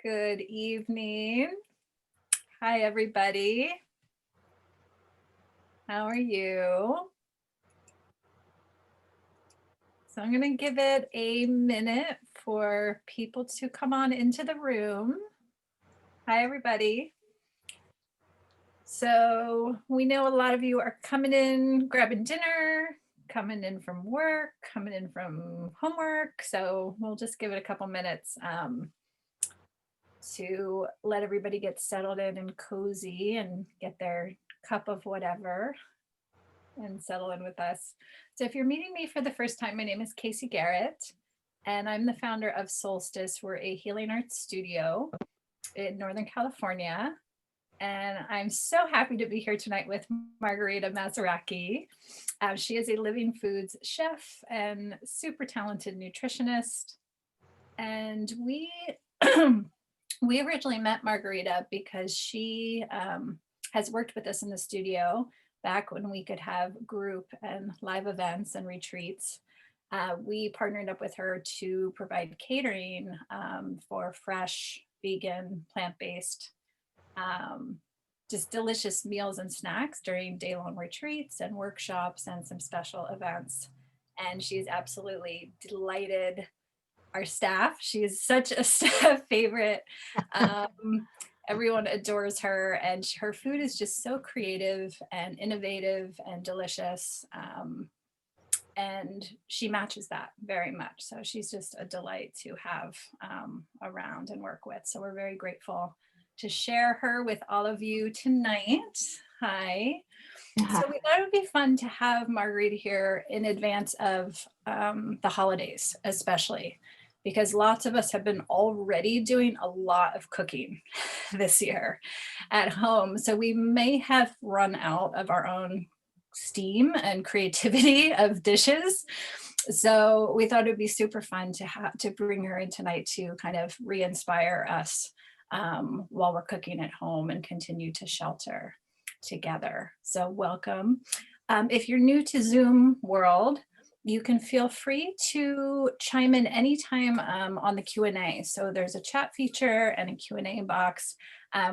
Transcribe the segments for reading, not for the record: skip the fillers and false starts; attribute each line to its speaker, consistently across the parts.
Speaker 1: Good evening. Hi, everybody. How are you? So I'm going to give it a minute for people to come on into the room. Hi, everybody. So we know a lot of you are coming in, grabbing dinner, coming in from work, coming in from homework. So we'll just give it a couple minutes to let everybody get settled in and cozy and get their cup of whatever and settle in with us. So if you're meeting me for the first time, my name is Casey Garrett, and I'm the founder of Solstice. We're a healing arts studio in Northern California. And I'm so happy to be here tonight with Margarita Mazaracki. She is a living foods chef and super talented nutritionist. And we we originally met Margarita because she has worked with us in the studio back when we could have group and live events and retreats. We partnered up with her to provide catering for fresh, vegan, plant-based, just delicious meals and snacks during day-long retreats and workshops and some special events. And she's absolutely delighted our staff. She is such a staff favorite. Everyone adores her, and her food is just so creative and innovative and delicious. And she matches that very much. So she's just a delight to have around and work with. So we're very grateful to share her with all of you tonight. Hi. So we thought it would be fun to have Margarita here in advance of the holidays, especially because lots of us have been already doing a lot of cooking this year at home. So we may have run out of our own steam and creativity of dishes. So we thought it'd be super fun to bring her in tonight to kind of re-inspire us while we're cooking at home and continue to shelter together. So welcome. If you're new to Zoom world, you can feel free to chime in anytime on the Q&A. So there's a chat feature and a Q&A box.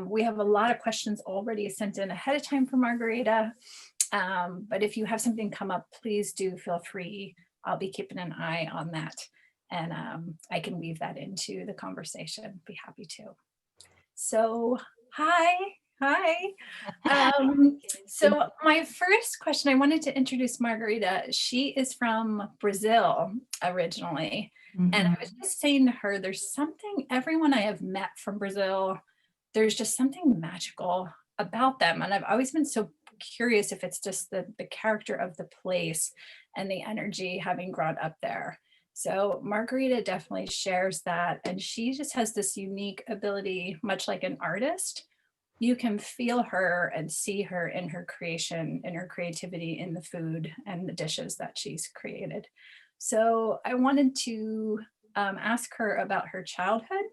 Speaker 1: We have a lot of questions already sent in ahead of time for Margarita. But if you have something come up, please do feel free. I'll be keeping an eye on that. And I can weave that into the conversation. Be happy to. So, hi. So my first question, I wanted to introduce Margarita. She is from Brazil originally. And I was just saying to her, there's something, everyone I have met from Brazil, there's just something magical about them. And I've always been so curious if it's just the character of the place and the energy having grown up there. So Margarita definitely shares that. And she just has this unique ability, much like an artist. You can feel her and see her in her creation, in her creativity, in the food and the dishes that she's created. So I wanted to ask her about her childhood,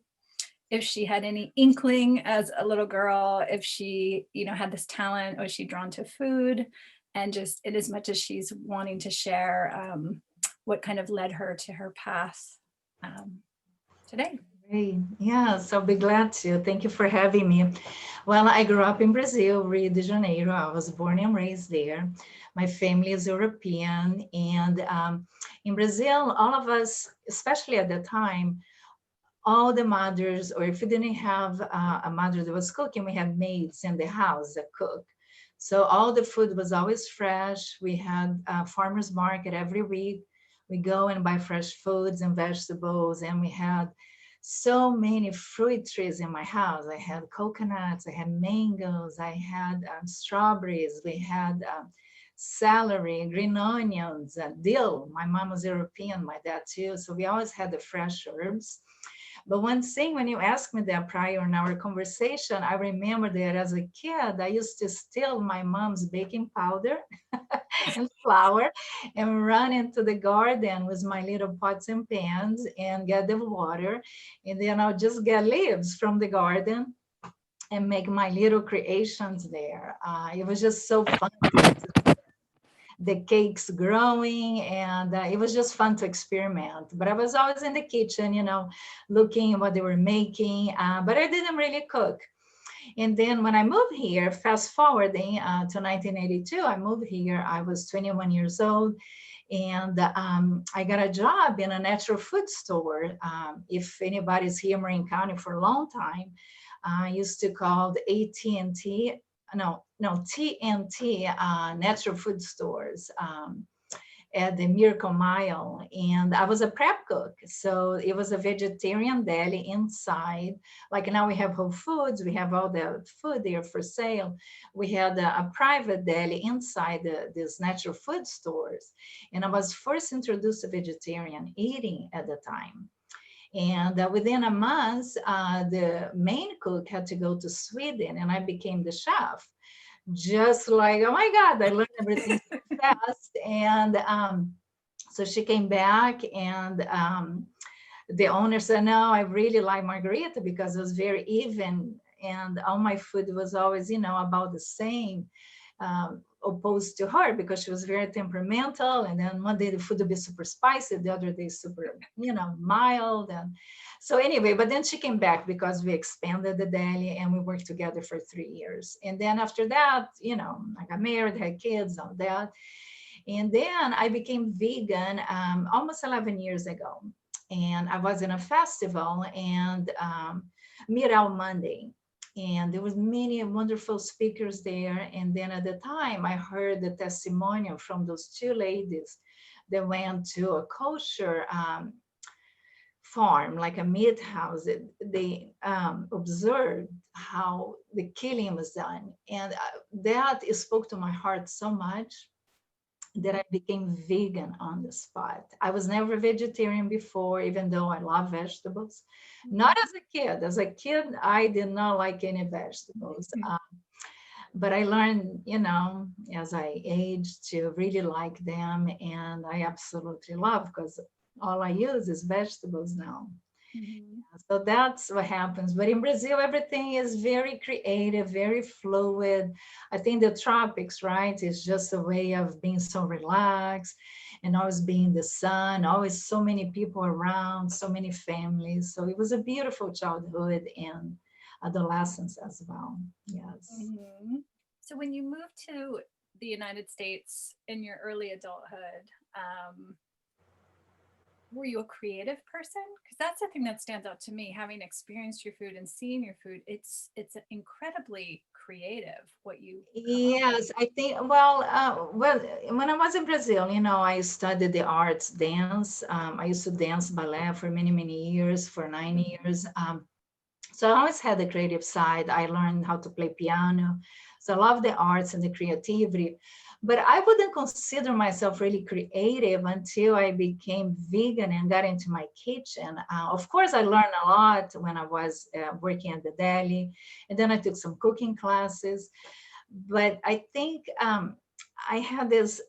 Speaker 1: if she had any inkling as a little girl, if she, had this talent, was she drawn to food, and just in as much as she's wanting to share what kind of led her to her path today.
Speaker 2: Great. Yes, I'll be glad to. Thank you for having me. Well, I grew up in Brazil, Rio de Janeiro. I was born and raised there. My family is European. And in Brazil, all of us, especially at the time, all the mothers, or if we didn't have a mother that was cooking, we had maids in the house that cook. So all the food was always fresh. We had a farmer's market every week. We go and buy fresh foods and vegetables, and we had so many fruit trees in my house. I had coconuts, I had mangoes, I had strawberries, we had celery, green onions, dill. My mom was European, my dad too. So we always had the fresh herbs. But one thing, when you asked me that prior in our conversation, I remember that as a kid, I used to steal my mom's baking powder and flour and run into the garden with my little pots and pans and get the water. And then I'll just get leaves from the garden and make my little creations there. It was just so fun. the cakes growing, and it was just fun to experiment. But I was always in the kitchen, looking at what they were making, but I didn't really cook. And then when I moved here, fast forwarding to 1982, I moved here. I was 21 years old, and I got a job in a natural food store. If anybody's here in Marin County for a long time, I used to call the AT&T, no, TNT, natural food stores. At the Miracle Mile, and I was a prep cook. So it was a vegetarian deli inside. Like now we have Whole Foods, we have all the food there for sale. We had a private deli inside these natural food stores. And I was first introduced to vegetarian eating at the time. And within a month, the main cook had to go to Sweden, and I became the chef. Just like, oh my God, I learned everything so fast. And so she came back, and the owner said, no, I really like Margarita because it was very even. And all my food was always, about the same, opposed to her because she was very temperamental. And then one day the food would be super spicy, the other day super, mild. And so anyway, but then she came back because we expanded the deli and we worked together for 3 years. And then after that, I got married, had kids, all that. And then I became vegan almost 11 years ago. And I was in a festival, and Miral Monday. And there was many wonderful speakers there. And then at the time, I heard the testimonial from those two ladies that went to a kosher farm, like a meat house. They observed how the killing was done. And that spoke to my heart so much that I became vegan on the spot. I was never vegetarian before, even though I love vegetables. Not as a kid. As a kid, I did not like any vegetables. But I learned, as I aged to really like them. And I absolutely love, because all I use is vegetables now.
Speaker 1: Mhm.
Speaker 2: So that's what happens. But in Brazil, everything is very creative, very fluid. I think the tropics, right, is just a way of being so relaxed and always being in the sun, always so many people around, so many families. So it was a beautiful childhood and adolescence as well. Yes.
Speaker 1: Mhm. So when you moved to the United States in your early adulthood, were you a creative person? Because that's the thing that stands out to me, having experienced your food and seeing your food. It's incredibly creative what you come up with.
Speaker 2: Yes, I think, well, when I was in Brazil, I studied the arts, dance. I used to dance ballet for many, many years, for 9 years. So I always had the creative side. I learned how to play piano. So I love the arts and the creativity. But I wouldn't consider myself really creative until I became vegan and got into my kitchen. Of course, I learned a lot when I was working at the deli. And then I took some cooking classes. But I think I had this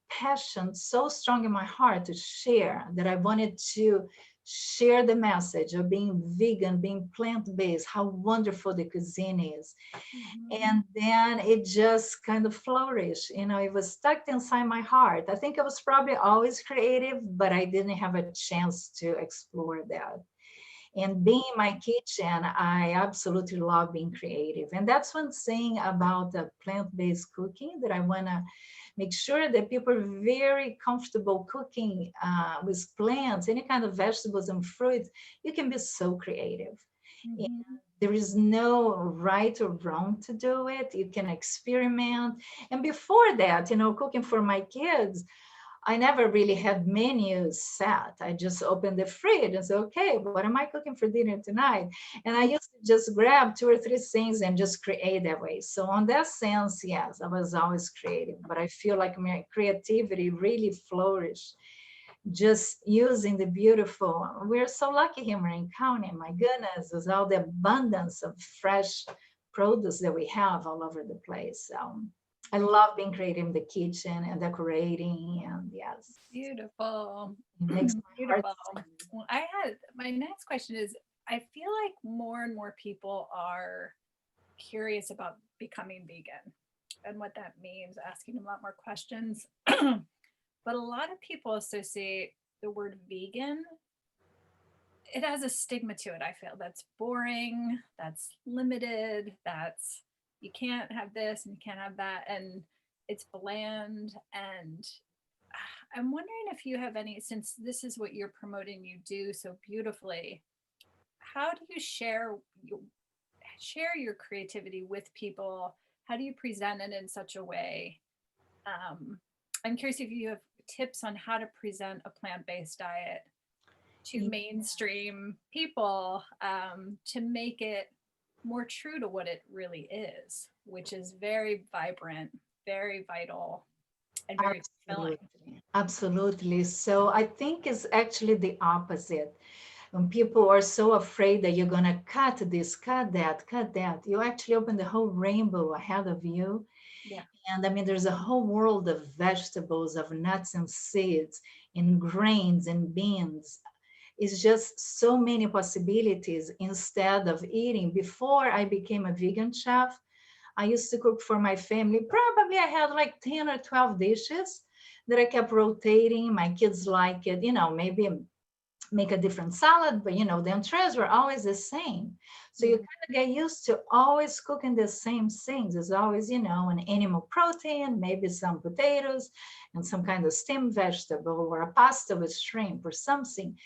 Speaker 2: passion so strong in my heart to share, that I wanted to share the message of being vegan, being plant-based, how wonderful the cuisine is.
Speaker 1: Mhm.
Speaker 2: And then it just kind of flourished. It was stuck inside my heart. I think I was probably always creative, but I didn't have a chance to explore that. And being in my kitchen, I absolutely love being creative. And that's one thing about the plant-based cooking that I want to make sure that people are very comfortable cooking with plants, any kind of vegetables and fruits. You can be so creative. And
Speaker 1: Mhm.
Speaker 2: there is no right or wrong to do it. You can experiment. And before that, cooking for my kids, I never really had menus set. I just opened the fridge and said, okay, what am I cooking for dinner tonight? And I used to just grab 2 or 3 things and just create that way. So on that sense, yes, I was always creative, but I feel like my creativity really flourished just using the beautiful. We're so lucky here in Marin County. My goodness, there's all the abundance of fresh produce that we have all over the place. So I love being creative in the kitchen and decorating, and yes,
Speaker 1: Beautiful.
Speaker 2: it makes my heart
Speaker 1: Beautiful.
Speaker 2: sing.
Speaker 1: Well, I had my next question is, I feel like more and more people are curious about becoming vegan. and what that means, asking a lot more questions. But a lot of people associate the word vegan, it has a stigma to it. I feel that's boring, that's limited, that's you can't have this and you can't have that, and it's bland. And I'm wondering if you have any, since this is what you're promoting, you do so beautifully. How do you share your creativity with people? How do you present it in such a way? Um, I'm curious if you have tips on how to present a plant-based diet to
Speaker 2: Yeah,
Speaker 1: mainstream people, to make it more true to what it really is, which is very vibrant, very vital, and very fulfilling.
Speaker 2: absolutely. Absolutely. So I think it's actually the opposite. When people are so afraid that you're going to cut this, cut that, you actually open the whole rainbow ahead of you.
Speaker 1: Yeah.
Speaker 2: And I mean, there's a whole world of vegetables, of nuts and seeds, and grains and beans. It's just so many possibilities instead of eating. Before I became a vegan chef, I used to cook for my family. Probably I had like 10 or 12 dishes that I kept rotating. My kids like it, maybe make a different salad, but the entrees were always the same. So you
Speaker 1: Mhm.
Speaker 2: kind of get used to always cooking the same things. There's always, an animal protein, maybe some potatoes and some kind of steamed vegetable or a pasta with shrimp or something.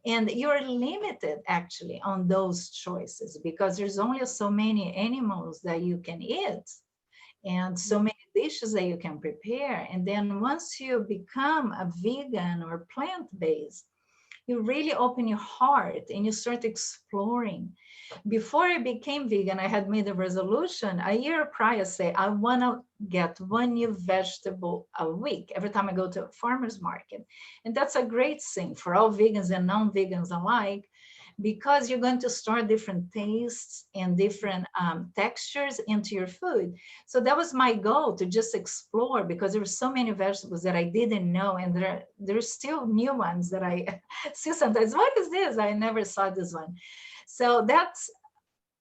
Speaker 2: And you're limited actually on those choices because there's only so many animals that you can eat and so many dishes that you can prepare. And then once you become a vegan or plant-based, you really open your heart and you start exploring. Before I became vegan, I had made a resolution a year prior, say, I want to get one new vegetable a week every time I go to a farmer's market. And that's a great thing for all vegans and non-vegans alike, because you're going to start different tastes and different textures into your food. So that was my goal, to just explore, because there were so many vegetables that I didn't know, and there's still new ones that I see sometimes. What is this? I never saw this one. So that's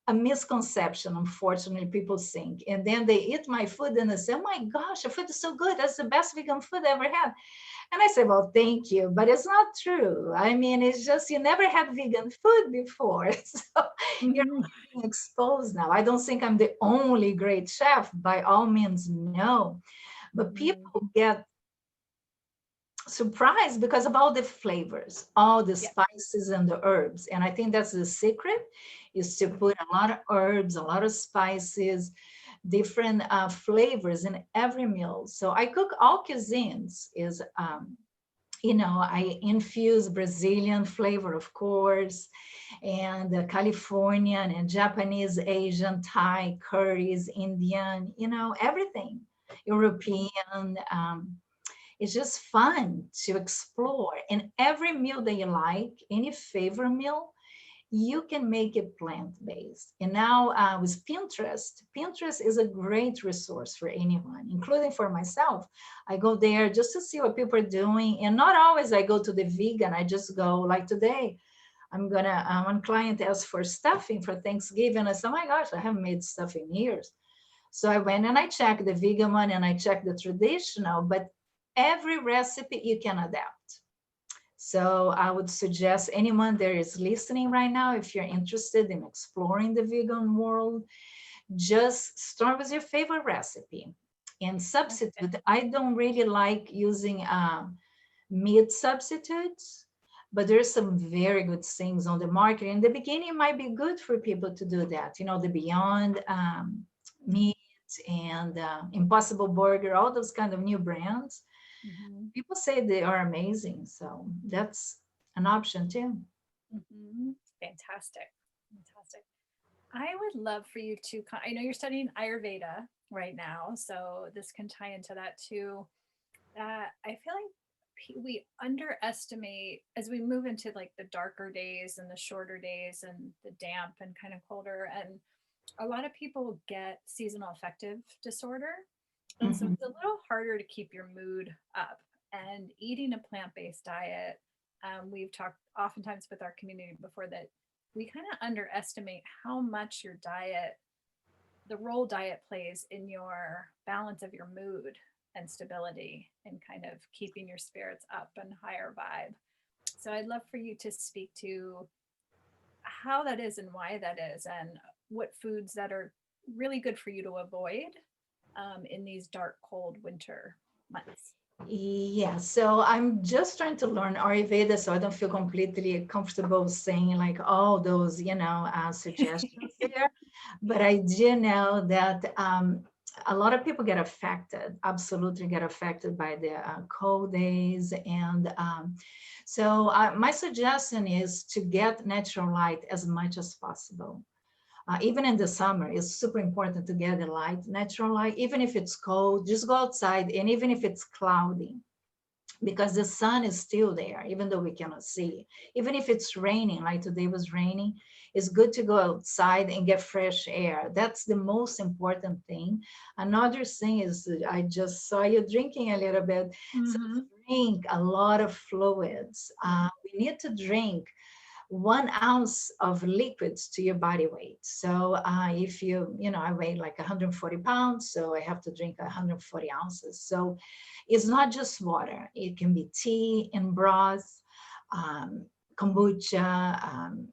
Speaker 2: a misconception, unfortunately, people think. And then they eat my food and they say, oh my gosh, your food is so good. That's the best vegan food I ever had. And I say, well, thank you, but it's not true. I mean, it's just you never had vegan food before. So you're
Speaker 1: Mhm.
Speaker 2: being exposed now. I don't think I'm the only great chef, by all means, no. But
Speaker 1: Mhm.
Speaker 2: people get surprised because of all the flavors, all the
Speaker 1: Yeah.
Speaker 2: spices and the herbs. And I think that's the secret, is to put a lot of herbs, a lot of spices, different flavors in every meal. So I cook all cuisines. I infuse Brazilian flavor, of course, and Californian and Japanese, Asian, Thai, curries, Indian, everything, European. It's just fun to explore. And every meal that you like, any favorite meal, you can make it plant-based. And now with Pinterest, Pinterest is a great resource for anyone, including for myself. I go there just to see what people are doing. And not always I go to the vegan, I just go like today. One client asked for stuffing for Thanksgiving. I said, oh my gosh, I haven't made stuffing in years. So I went and I checked the vegan one and I checked the traditional, but every recipe you can adapt. So I would suggest anyone that is listening right now, if you're interested in exploring the vegan world, just start with your favorite recipe and
Speaker 1: Okay.
Speaker 2: substitute. I don't really like using meat substitutes, but there's some very good things on the market. In the beginning, it might be good for people to do that. The Beyond Meat and Impossible Burger, all those kind of new brands.
Speaker 1: Mhm.
Speaker 2: People say they are amazing, so that's an option too.
Speaker 1: Mhm. Fantastic. Fantastic. I would love for you to, I know you're studying Ayurveda right now, so this can tie into that too. I feel like we underestimate as we move into like the darker days and the shorter days and the damp and kind of colder. And a lot of people get seasonal affective disorder. And so
Speaker 2: Mhm.
Speaker 1: it's a little harder to keep your mood up. And eating a plant based diet, we've talked oftentimes with our community before that we kind of underestimate how much your diet the role diet plays in your balance of your mood and stability and kind of keeping your spirits up and higher vibe. So I'd love for you to speak to how that is and why that is, and what foods that are really good for you to avoid in these dark, cold winter months.
Speaker 2: Yeah, so I'm just trying to learn Ayurveda, so I don't feel completely comfortable saying like all those, suggestions there. But I do know that a lot of people get affected, absolutely get affected by the cold days. And my suggestion is to get natural light as much as possible. Even in the summer, it's super important to get the light, natural light, even if it's cold, just go outside. And even if it's cloudy, because the sun is still there, even though we cannot see. Even if it's raining, like today was raining, it's good to go outside and get fresh air. That's the most important thing. Another thing is, I just saw you drinking a little bit. So
Speaker 1: Mm-hmm.
Speaker 2: drink a lot of fluids. We need to drink 1 ounce of liquids to your body weight. So if I weigh like 140 pounds, so I have to drink 140 ounces. So it's not just water. It can be tea and broth, um, kombucha,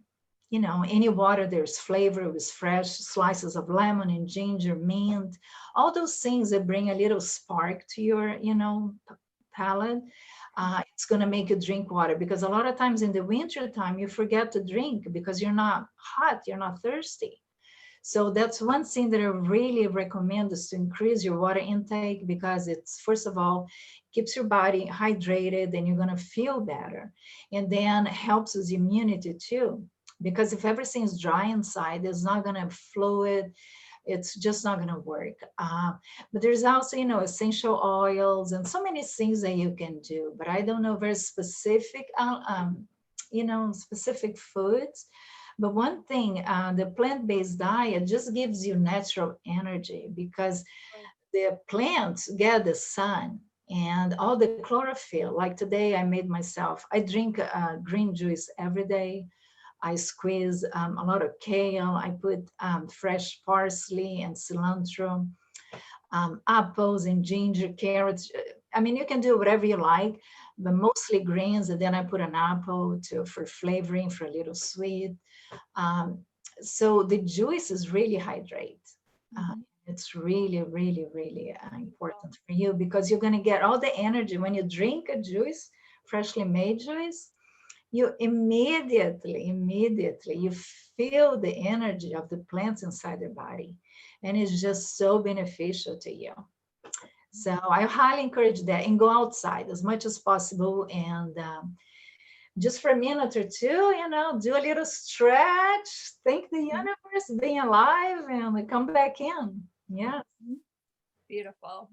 Speaker 2: any water there's flavor with fresh slices of lemon and ginger, mint, all those things that bring a little spark to your, palate. It's going to make you drink water, because a lot of times in the winter time you forget to drink because you're not hot, you're not thirsty. So that's one thing that I really recommend, is to increase your water intake, because it's, first of all, keeps your body hydrated and you're going to feel better. And then helps with immunity too, because if everything's dry inside, it's not going to fluid, it's just not going to work. But there's also, essential oils and so many things that you can do. But I don't know very specific, specific foods. But one thing, the plant-based diet just gives you natural energy, because the plants get the sun and all the chlorophyll. Like today, I drink green juice every day. I squeeze a lot of kale. I put fresh parsley and cilantro, apples and ginger, carrots. I mean, you can do whatever you like, but mostly greens. And then I put an apple for flavoring, for a little sweet. Um, so the juices really hydrate. Uh,
Speaker 1: Mm-hmm.
Speaker 2: it's really, really, really important for you, because you're going to get all the energy when you drink a juice, freshly made juice. You immediately, you feel the energy of the plants inside your body, and it's just so beneficial to you. So I highly encourage that, and go outside as much as possible, and just for a minute or two, do a little stretch, thank the universe being alive, and come back in. Yeah.
Speaker 1: Beautiful.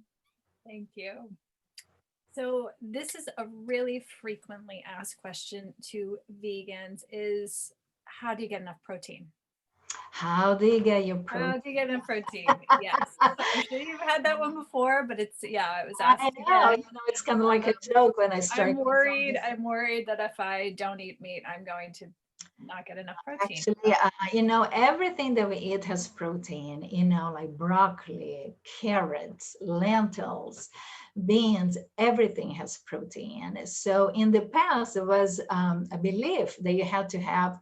Speaker 1: Thank you. So this is a really frequently asked question to vegans, is how do you get enough protein?
Speaker 2: How do you get your
Speaker 1: How
Speaker 2: protein?
Speaker 1: do you get enough protein? Yes. So I'm sure you've had that one before, but it was
Speaker 2: I
Speaker 1: asked
Speaker 2: know,
Speaker 1: again.
Speaker 2: it's kind of like a joke when I
Speaker 1: I'm
Speaker 2: start
Speaker 1: worried. I'm worried that if I don't eat meat, I'm going to not get enough protein.
Speaker 2: Actually, everything that we eat has protein, like broccoli, carrots, lentils, beans, everything has protein. So in the past, there was a belief that you had to have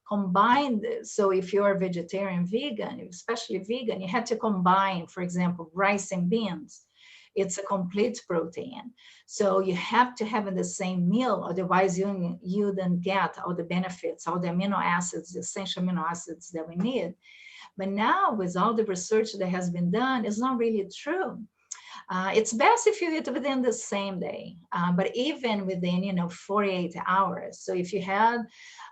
Speaker 2: combined. So if you're vegetarian, vegan, especially vegan, you had to combine, for example, rice and beans. It's a complete protein. So you have to have in the same meal, otherwise you don't get all the benefits, all the amino acids, the essential amino acids that we need. But now with all the research that has been done, it's not really true. It's best if you eat within the same day, but even within 48 hours. So if you had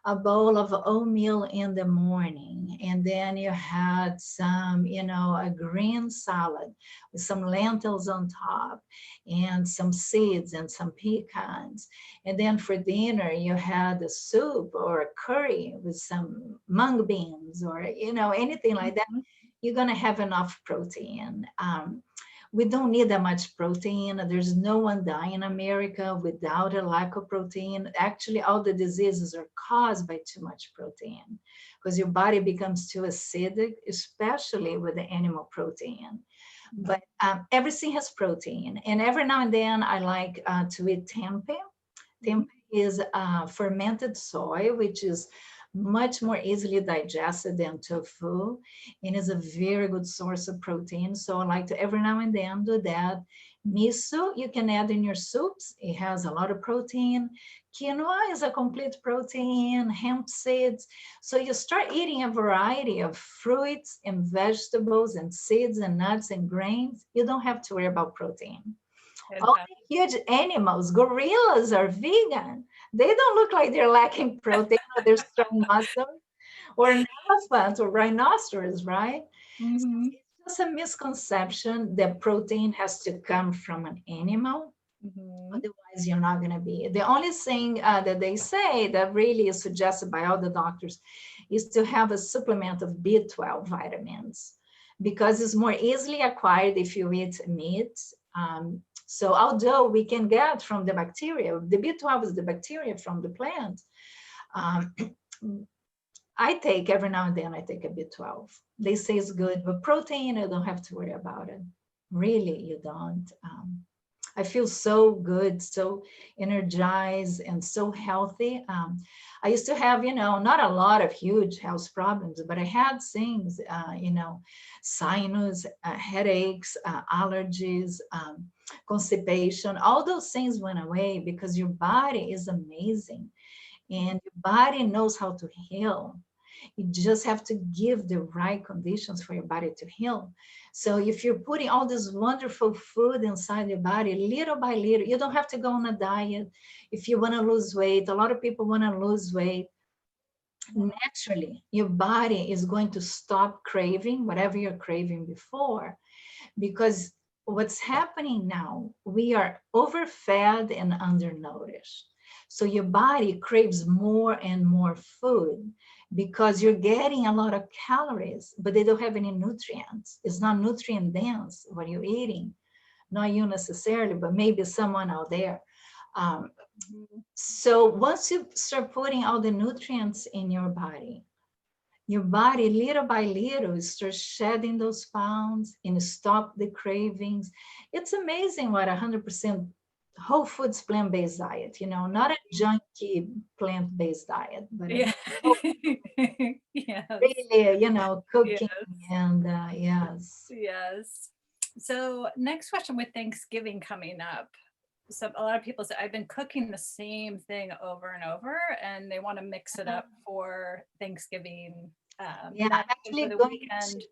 Speaker 2: a bowl of oatmeal in the morning, and then you had some, a green salad with some lentils on top, and some seeds and some pecans, and then for dinner you had a soup or a curry with some mung beans, or anything like that,
Speaker 1: Mhm.
Speaker 2: you're going to have enough protein. We don't need that much protein. There's no one dying in America without a lack of protein. Actually, all the diseases are caused by too much protein because your body becomes too acidic, especially with the animal protein. But everything has protein. And every now and then I like to eat tempeh. Tempeh is fermented soy, which is much more easily digested than tofu, and is a very good source of protein. So I like to every now and then do that. Miso, you can add in your soups. It has a lot of protein. Quinoa is a complete protein, hemp seeds. So you start eating a variety of fruits and vegetables and seeds and nuts and grains. You don't have to worry about protein. All the huge animals, gorillas are vegan. They don't look like they're lacking protein or they're strong muscles, or elephants or rhinoceros, right? So
Speaker 1: Mm-hmm.
Speaker 2: it's just a misconception that protein has to come from an animal.
Speaker 1: Mm-hmm.
Speaker 2: Otherwise, you're not going to be. The only thing that they say that really is suggested by all the doctors is to have a supplement of B12 vitamins because it's more easily acquired if you eat meat. So although we can get from the bacteria, the B12 is the bacteria from the plant. Um, I take every now and then, I take a B12. They say it's good, but protein, I don't have to worry about it. Really, you don't. I feel so good, so energized, and so healthy. I used to have, not a lot of huge health problems, but I had things, sinus, headaches, allergies, constipation. All those things went away because your body is amazing, and your body knows how to heal. You just have to give the right conditions for your body to heal. So if you're putting all this wonderful food inside your body, little by little, you don't have to go on a diet. If you want to lose weight, a lot of people want to lose weight. Naturally, your body is going to stop craving whatever you're craving before, because what's happening now, we are overfed and undernourished. So your body craves more and more food because you're getting a lot of calories, but they don't have any nutrients. It's not nutrient dense what you're eating. Not you necessarily, but maybe someone out there. Um, so once you start putting all the nutrients in your body little by little starts shedding those pounds and stop the cravings. It's amazing what 100% whole foods plant-based diet, not a junky plant-based diet, but
Speaker 1: Yeah. Yes.
Speaker 2: really, cooking
Speaker 1: Yes.
Speaker 2: and yes.
Speaker 1: Yes. So next question, with Thanksgiving coming up. So a lot of people say, I've been cooking the same thing over and over, and they want to mix it up for Thanksgiving,
Speaker 2: Yeah, I'm
Speaker 1: lunch and for
Speaker 2: actually
Speaker 1: the
Speaker 2: going
Speaker 1: weekend.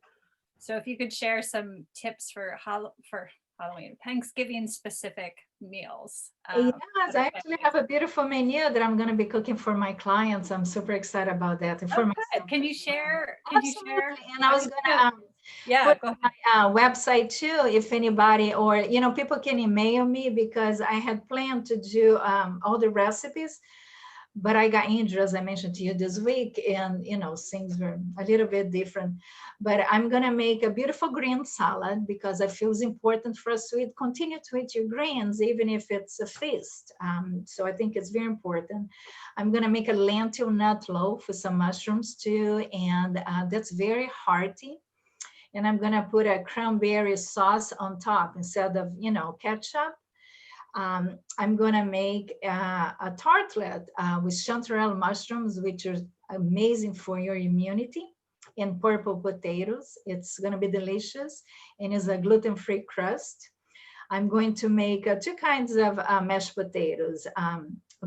Speaker 1: So if you could share some tips for Halloween, Thanksgiving specific meals.
Speaker 2: Yes, I actually have a beautiful menu that I'm going to be cooking for my clients. I'm super excited about that, and for
Speaker 1: Oh,
Speaker 2: myself
Speaker 1: good. Can
Speaker 2: as
Speaker 1: you
Speaker 2: well.
Speaker 1: share? Could you share?
Speaker 2: Absolutely. And I was going to
Speaker 1: Yeah,
Speaker 2: put
Speaker 1: go
Speaker 2: on
Speaker 1: ahead.
Speaker 2: my website too, if anybody, or people can email me, because I had planned to do all the recipes, but I got injured, as I mentioned to you, this week, and things were a little bit different. But I'm gonna make a beautiful green salad because I feel it's important for us to continue to eat your greens, even if it's a feast. So I think it's very important. I'm gonna make a lentil nut loaf with some mushrooms too, and that's very hearty. And I'm gonna put a cranberry sauce on top instead of ketchup. I'm gonna make a tartlet with chanterelle mushrooms, which are amazing for your immunity, and purple potatoes. It's gonna be delicious, and it's a gluten-free crust. I'm going to make two kinds of mashed potatoes,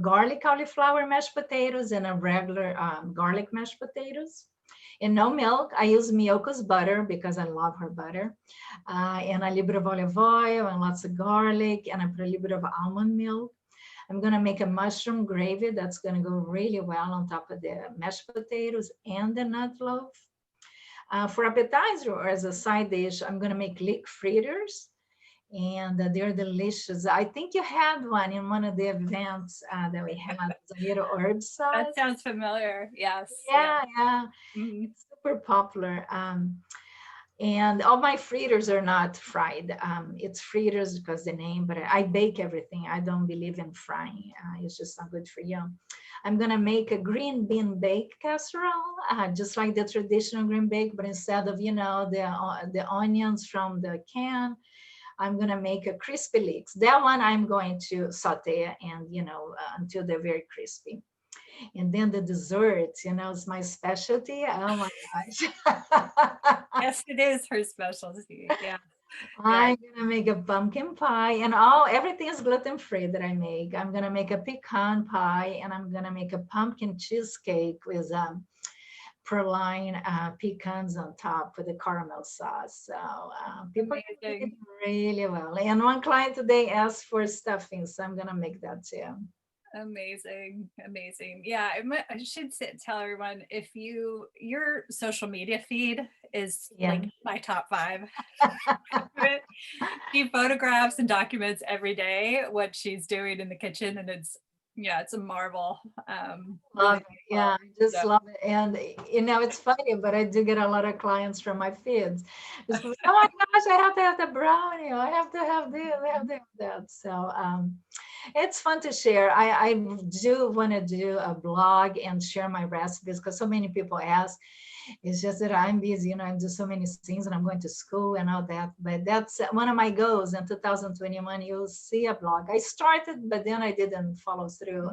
Speaker 2: garlic cauliflower mashed potatoes and a regular garlic mashed potatoes. And no milk. I use Miyoko's butter because I love her butter. And a little bit of olive oil and lots of garlic, and I put a little bit of almond milk. I'm gonna make a mushroom gravy that's gonna go really well on top of the mashed potatoes and the nut loaf. For appetizer or as a side dish, I'm gonna make leek fritters, and they're delicious. I think you had one in one of the events that we had, a little herb
Speaker 1: That
Speaker 2: sauce.
Speaker 1: sounds familiar. Yes. Yeah.
Speaker 2: Yeah, yeah,
Speaker 1: Mhm.
Speaker 2: it's super popular. And all my fritters are not fried. It's fritters because the name, but I bake everything. I don't believe in frying. It's just not good for you. I'm gonna make a green bean bake casserole, just like the traditional green bake, but instead of, the onions from the can, I'm gonna make a crispy leeks. That one I'm going to saute and, until they're very crispy. And then the dessert, is my specialty. Oh my gosh.
Speaker 1: Yes, it is her specialty. Yeah. Yeah.
Speaker 2: I'm gonna make a pumpkin pie, and everything is gluten free that I make. I'm gonna make a pecan pie, and I'm gonna make a pumpkin cheesecake with praline pecans on top with the caramel sauce. So people can eat it
Speaker 1: Amazing.
Speaker 2: really well. And one client today asked for stuffing, so I'm gonna make that too.
Speaker 1: Amazing. Amazing. Yeah. I should tell everyone if your social media feed is
Speaker 2: Yeah.
Speaker 1: like my top five. She photographs and documents every day what she's doing in the kitchen, and it's a marvel.
Speaker 2: Love
Speaker 1: Really
Speaker 2: it.
Speaker 1: beautiful.
Speaker 2: Yeah, I just
Speaker 1: So
Speaker 2: love it. And it's funny, but I do get a lot of clients from my feeds. It's like, oh my gosh, I have to have the brownie. I have to have this, I have to have that. So it's fun to share. I do want to do a blog and share my recipes because so many people ask. It's just that I'm busy, I do so many things and I'm going to school and all that. But that's one of my goals in 2021. You'll see a blog. I started, but then I didn't follow through.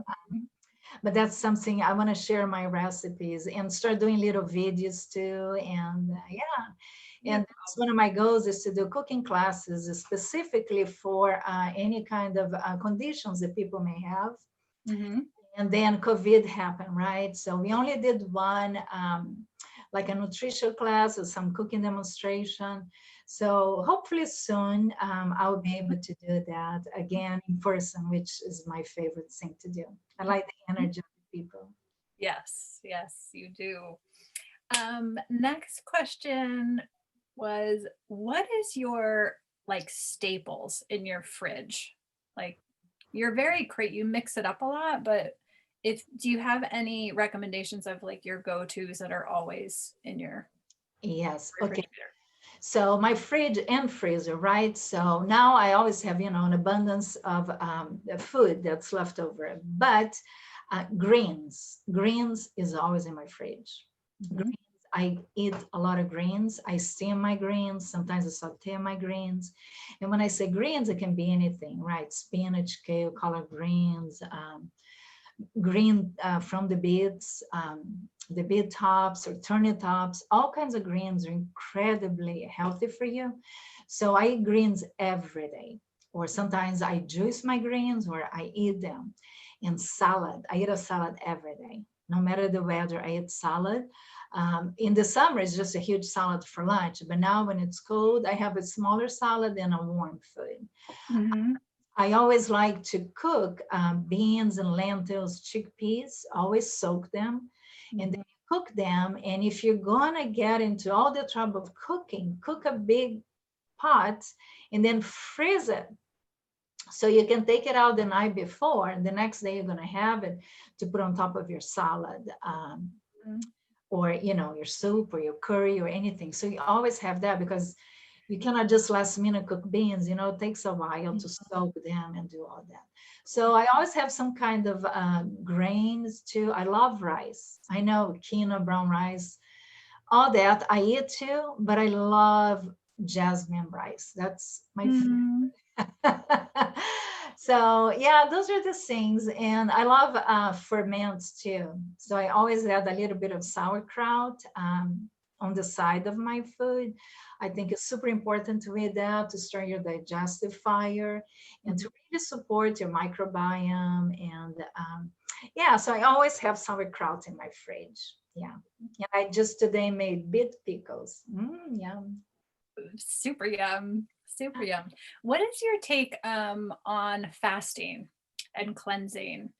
Speaker 2: But that's something I want to share my recipes and start doing little videos too. And
Speaker 1: yeah.
Speaker 2: and that's one of my goals is to do cooking classes specifically for any kind of conditions that people may have.
Speaker 1: Mhm.
Speaker 2: And then COVID happened, right? So we only did one, like a nutrition class or some cooking demonstration. So hopefully soon I'll be able to do that again in person, which is my favorite thing to do. I like the energy of the people.
Speaker 1: Yes, yes, you do. Next question was, what is your like staples in your fridge? Like you're very great, you mix it up a lot, but if do you have any recommendations of like your go-tos that are always in your
Speaker 2: Yes. Okay.
Speaker 1: refrigerator?
Speaker 2: So my fridge and freezer, right? So now I always have, an abundance of the food that's left over. But greens is always in my fridge.
Speaker 1: Mhm.
Speaker 2: Greens, I eat a lot of greens. I steam my greens. Sometimes I saute my greens. And when I say greens, it can be anything, right? Spinach, kale, collard greens, green from the beet tops or turnip tops, all kinds of greens are incredibly healthy for you. So I eat greens every day, or sometimes I juice my greens or I eat them. In salad, I eat a salad every day. No matter the weather, I eat salad. In the summer, it's just a huge salad for lunch. But now when it's cold, I have a smaller salad and a warm food.
Speaker 1: Mhm.
Speaker 2: I always like to cook beans and lentils, chickpeas, always soak them and then
Speaker 1: Mhm.
Speaker 2: you cook them. And if you're gonna get into all the trouble of cooking, cook a big pot and then freeze it. So you can take it out the night before, and the next day you're gonna have it to put on top of your salad.
Speaker 1: Mhm.
Speaker 2: Or your soup or your curry or anything. So you always have that because you cannot just last minute cook beans. It takes a while to soak them and do all that. So I always have some kind of grains too. I love rice. I know quinoa, brown rice, all that I eat too, but I love jasmine rice. That's my
Speaker 1: Mhm.
Speaker 2: so yeah, those are the things. And I love ferments too. So I always add a little bit of sauerkraut on the side of my food. I think it's super important to eat that to start your digestive fire and to really support your microbiome. And yeah, so I always have sauerkraut in my fridge. Yeah. And I just today made beet pickles. Yum.
Speaker 1: Super yum. Super yum. What is your take on fasting and cleansing?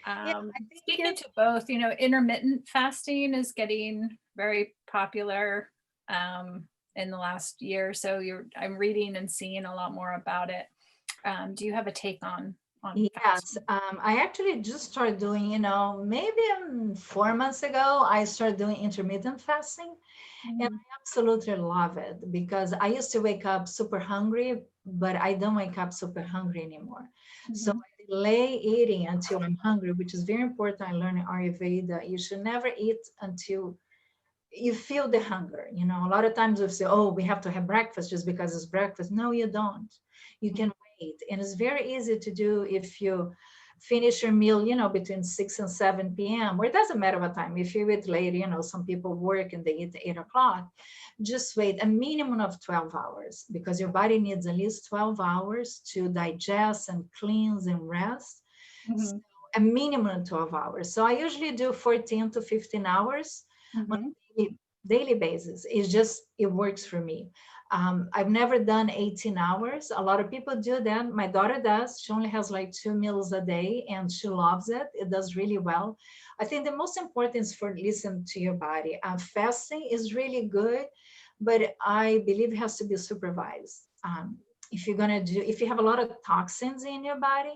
Speaker 2: Yeah, I think
Speaker 1: Speaking
Speaker 2: it's
Speaker 1: to both, intermittent fasting is getting very popular in the last year or so. I'm reading and seeing a lot more about it. Do you have a take on on
Speaker 2: Yes,
Speaker 1: fasting?
Speaker 2: I actually just started doing, maybe 4 months ago, I started doing intermittent fasting. And
Speaker 1: Mm,
Speaker 2: I absolutely love it because I used to wake up super hungry, but I don't wake up super hungry anymore. So
Speaker 1: mhm,
Speaker 2: I delay eating until I'm hungry, which is very important. I learned in Ayurveda. You should never eat until you feel the hunger. A lot of times we say, oh, we have to have breakfast just because it's breakfast. No, you don't. You can wait. And it's very easy to do if you finish your meal, between 6 and 7 p.m. Or it doesn't matter what time. If you eat late, some people work and they eat 8 o'clock. Just wait a minimum of 12 hours because your body needs at least 12 hours to digest and cleanse and rest. So
Speaker 1: mhm,
Speaker 2: a minimum of 12 hours. So I usually do 14 to 15 hours on
Speaker 1: mhm,
Speaker 2: a daily basis. It's just, it works for me. I've never done 18 hours. A lot of people do that. My daughter does. She only has like 2 meals a day and she loves it. It does really well. I think the most important is for listen to your body. Fasting is really good, but I believe it has to be supervised. If you have a lot of toxins in your body,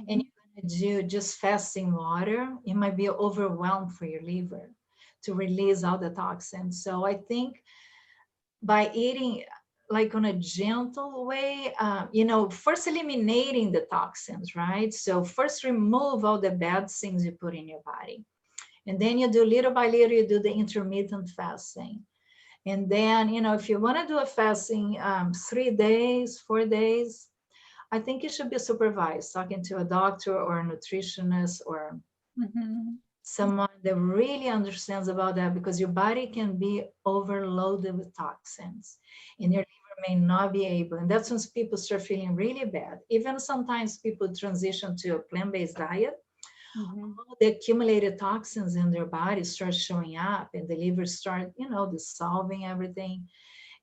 Speaker 2: and
Speaker 1: mhm,
Speaker 2: you're going to do just fasting water, it might be overwhelmed for your liver to release all the toxins. So I think by eating like on a gentle way, first eliminating the toxins, right? So first remove all the bad things you put in your body. And then you do little by little, you do the intermittent fasting. And then, if you want to do a fasting 3 days, 4 days, I think you should be supervised, talking to a doctor or a nutritionist or
Speaker 1: mhm,
Speaker 2: someone that really understands about that because your body can be overloaded with toxins and your liver may not be able. And that's when people start feeling really bad. Even sometimes people transition to a plant-based diet,
Speaker 1: mhm,
Speaker 2: all the accumulated toxins in their body start showing up and the liver start, dissolving everything.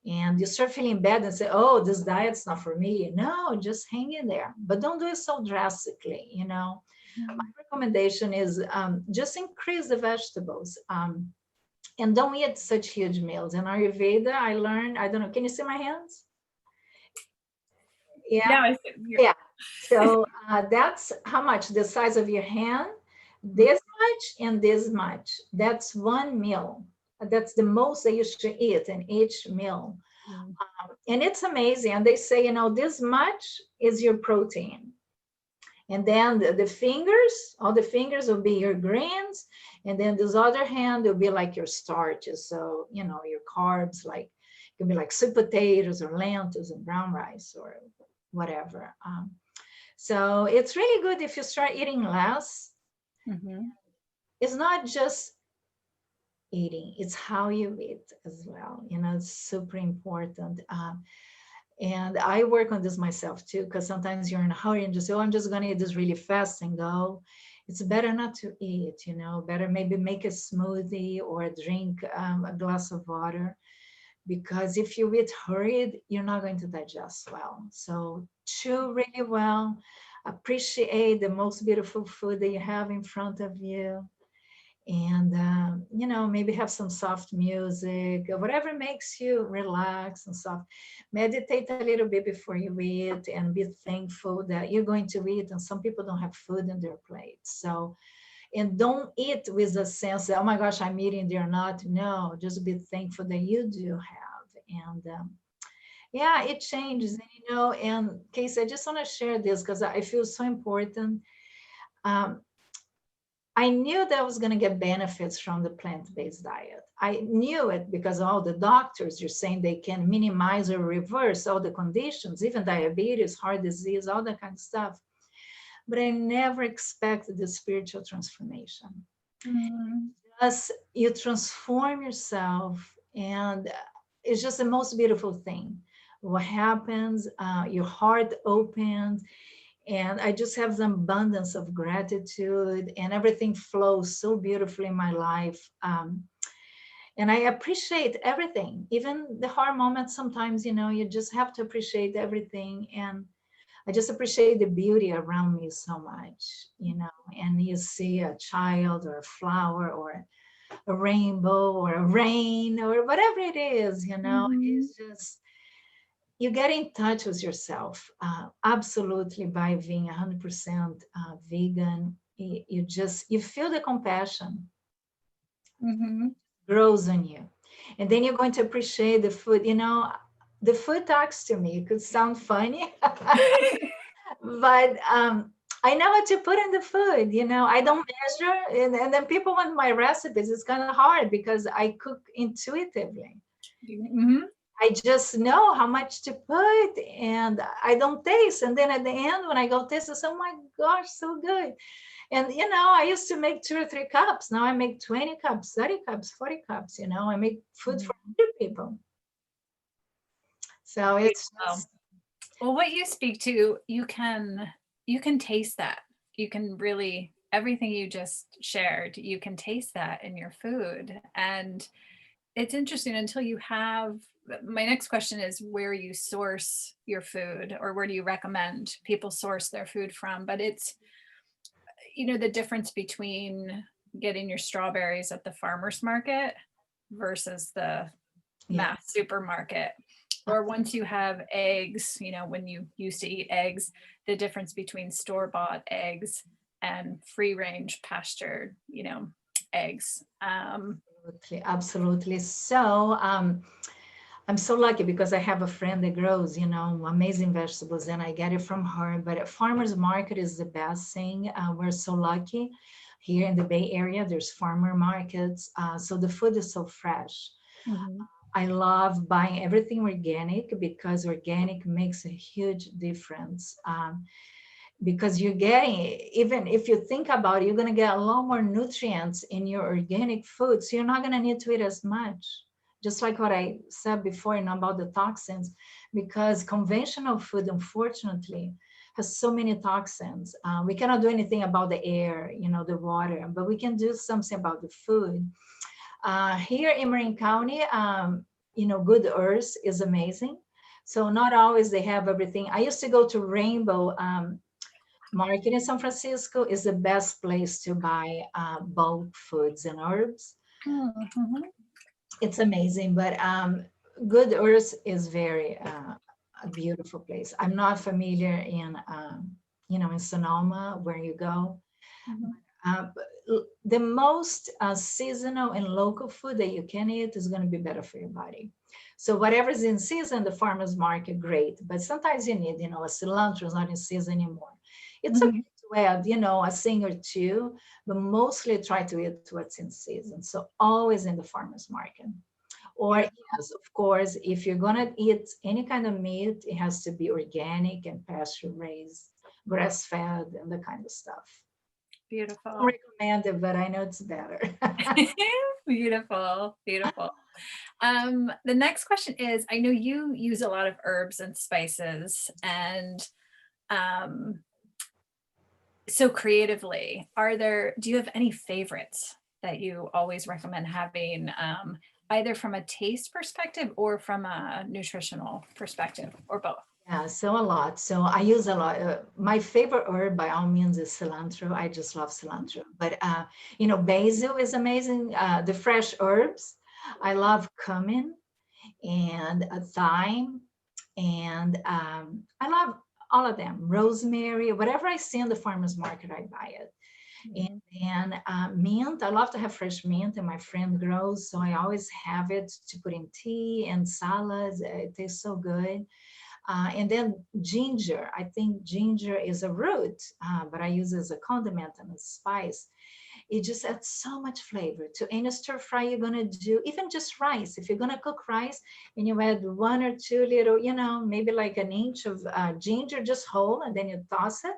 Speaker 2: And you start feeling bad and say, oh, this diet's not for me. No, just hang in there. But don't do it so drastically. My
Speaker 1: mhm.
Speaker 2: recommendation is just increase the vegetables and don't eat such huge meals. In Ayurveda, I learned, I don't know, can you see my hands? Yeah,
Speaker 1: Yeah,
Speaker 2: yeah. So that's how much the size of your hand, this much and this much. That's one meal. That's the most that you should eat in each meal.
Speaker 1: mhm,
Speaker 2: And it's amazing. And they say, this much is your protein. And then the fingers, all the fingers will be your grains. And then this other hand will be like your starches. So, your carbs, like it can be like sweet potatoes or lentils and brown rice or whatever. So it's really good if you start eating less.
Speaker 1: mhm,
Speaker 2: It's not just eating, it's how you eat as well. It's super important. And I work on this myself too, because sometimes you're in a hurry and just say, oh, I'm just going to eat this really fast and go. It's better not to eat, better maybe make a smoothie or drink a glass of water. Because if you eat hurried, you're not going to digest well. So chew really well, appreciate the most beautiful food that you have in front of you, and maybe have some soft music or whatever makes you relax and soft. Meditate a little bit before you eat and be thankful that you're going to eat, and some people don't have food in their plates. So, and don't eat with a sense that, oh my gosh, I'm eating, they're not. No, just be thankful that you do have. And yeah, it changes. And and Casey, I just want to share this because I feel so important. um, I knew that I was going to get benefits from the plant-based diet. I knew it because all the doctors are saying they can minimize or reverse all the conditions, even diabetes, heart disease, all that kind of stuff. But I never expected the spiritual transformation.
Speaker 1: mhm,
Speaker 2: As you transform yourself, and it's just the most beautiful thing. What happens, your heart opens, and I just have the abundance of gratitude, and everything flows so beautifully in my life. And I appreciate everything, even the hard moments. Sometimes, you just have to appreciate everything. And I just appreciate the beauty around me so much. And you see a child or a flower or a rainbow or a rain or whatever it is,
Speaker 1: mhm,
Speaker 2: it's just, you get in touch with yourself, absolutely, by being 100% vegan. You feel the compassion
Speaker 1: Mhm.
Speaker 2: grows on you. And then you're going to appreciate the food. The food talks to me. It could sound funny, but I know what to put in the food. I don't measure. And then people want my recipes. It's kind of hard because I cook intuitively.
Speaker 1: Mhm.
Speaker 2: I just know how much to put and I don't taste. And then at the end, when I go taste, I say, oh my gosh, so good. And, I used to make 2 or 3 cups. Now I make 20 cups, 30 cups, 40 cups. I make food for
Speaker 1: Mhm.
Speaker 2: 100 people. So it's
Speaker 1: Beautiful.
Speaker 2: just,
Speaker 1: Well, what you speak to, you can taste that. You can really everything you just shared, you can taste that in your food. And it's interesting until you have my next question is where you source your food or where do you recommend people source their food from? But it's the difference between getting your strawberries at the farmer's market versus the
Speaker 2: yeah,
Speaker 1: mass supermarket. Or once you have eggs, when you used to eat eggs, the difference between store-bought eggs and free-range pastured, eggs.
Speaker 2: absolutely, absolutely. So I'm so lucky because I have a friend that grows, amazing vegetables and I get it from her. But at farmer's market is the best thing. We're so lucky here in the Bay Area. There's farmer markets. So the food is so fresh.
Speaker 1: Mhm.
Speaker 2: I love buying everything organic because organic makes a huge difference. Because you're getting, even if you think about it, you're going to get a lot more nutrients in your organic food. So you're not going to need to eat as much. Just like what I said before, about the toxins, because conventional food, unfortunately, has so many toxins. We cannot do anything about the air, the water, but we can do something about the food. Here in Marin County, Good Earth is amazing. So not always they have everything. I used to go to Rainbow Market in San Francisco is the best place to buy bulk foods and herbs.
Speaker 1: Mhm.
Speaker 2: It's amazing, but Good Earth is very a beautiful place. I'm not familiar in Sonoma where you go.
Speaker 1: Mhm.
Speaker 2: The most seasonal and local food that you can eat is going to be better for your body. So whatever's in season, the farmer's market, great. But sometimes you need, a cilantro is not in season anymore. It's okay
Speaker 1: Mhm.
Speaker 2: to add, a thing or two, but mostly try to eat what's in season. So always in the farmer's market. Or
Speaker 1: Beautiful.
Speaker 2: yes, of course, if you're gonna eat any kind of meat, it has to be organic and pasture raised, grass fed, and the kind of stuff. Don't
Speaker 1: Beautiful.
Speaker 2: recommend it, but I know it's better.
Speaker 1: Beautiful. Beautiful. The next question is, I know you use a lot of herbs and spices and um, so creatively, do you have any favorites that you always recommend having, either from a taste perspective or from a nutritional perspective or both?
Speaker 2: Yeah, so a lot. So I use a lot. My favorite herb by all means is cilantro. I just love cilantro. But basil is amazing. The fresh herbs. I love cumin and thyme, and I love all of them. Rosemary, whatever I see in the farmer's market, I buy it.
Speaker 1: Mhm.
Speaker 2: And then mint, I love to have fresh mint, and my friend grows, so I always have it to put in tea and salads. It tastes so good. And then ginger. I think ginger is a root, but I use it as a condiment and a spice. It just adds so much flavor to any stir fry you're gonna do, even just rice. If you're gonna cook rice and you add 1 or 2 little, maybe like an inch of ginger just whole, and then you toss it,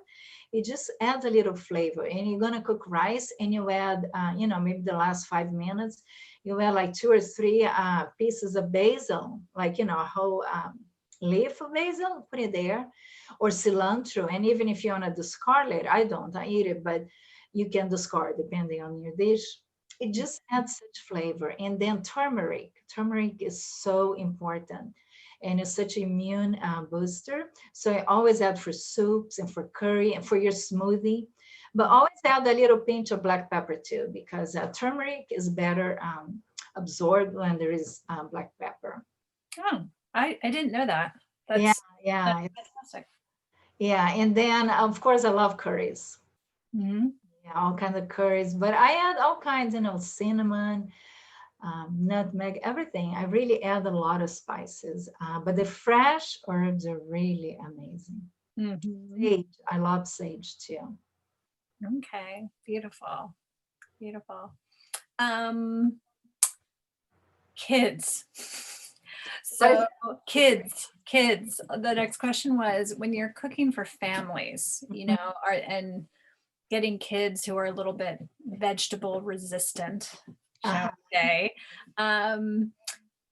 Speaker 2: it just adds a little flavor. And you're gonna cook rice and you add, maybe the last 5 minutes, you add like 2 or 3 pieces of basil, like, a whole leaf of basil, put it there, or cilantro. And even if you want to discard it, I don't, I eat it, but you can discard depending on your dish. It just adds such flavor. And then turmeric. Turmeric is so important and it's such an immune booster. So I always add for soups and for curry and for your smoothie. But always add a little pinch of black pepper too, because turmeric is better absorbed when there is black pepper.
Speaker 1: Oh, I didn't know that.
Speaker 2: Yeah,
Speaker 1: That's
Speaker 2: yeah,
Speaker 1: fantastic.
Speaker 2: yeah. And then of course I love curries.
Speaker 1: Mhm.
Speaker 2: Yeah, all kinds of curries, but I add all kinds, cinnamon, nutmeg, everything. I really add a lot of spices, but the fresh herbs are really amazing.
Speaker 1: Mhm.
Speaker 2: Sage, I love sage too.
Speaker 1: Okay, beautiful, beautiful. Um, kids.
Speaker 2: What is
Speaker 1: So kids. The next question was when you're cooking for families,
Speaker 2: it?
Speaker 1: and getting kids who are a little bit vegetable resistant, shall
Speaker 2: Uh-huh.
Speaker 1: we say. Um,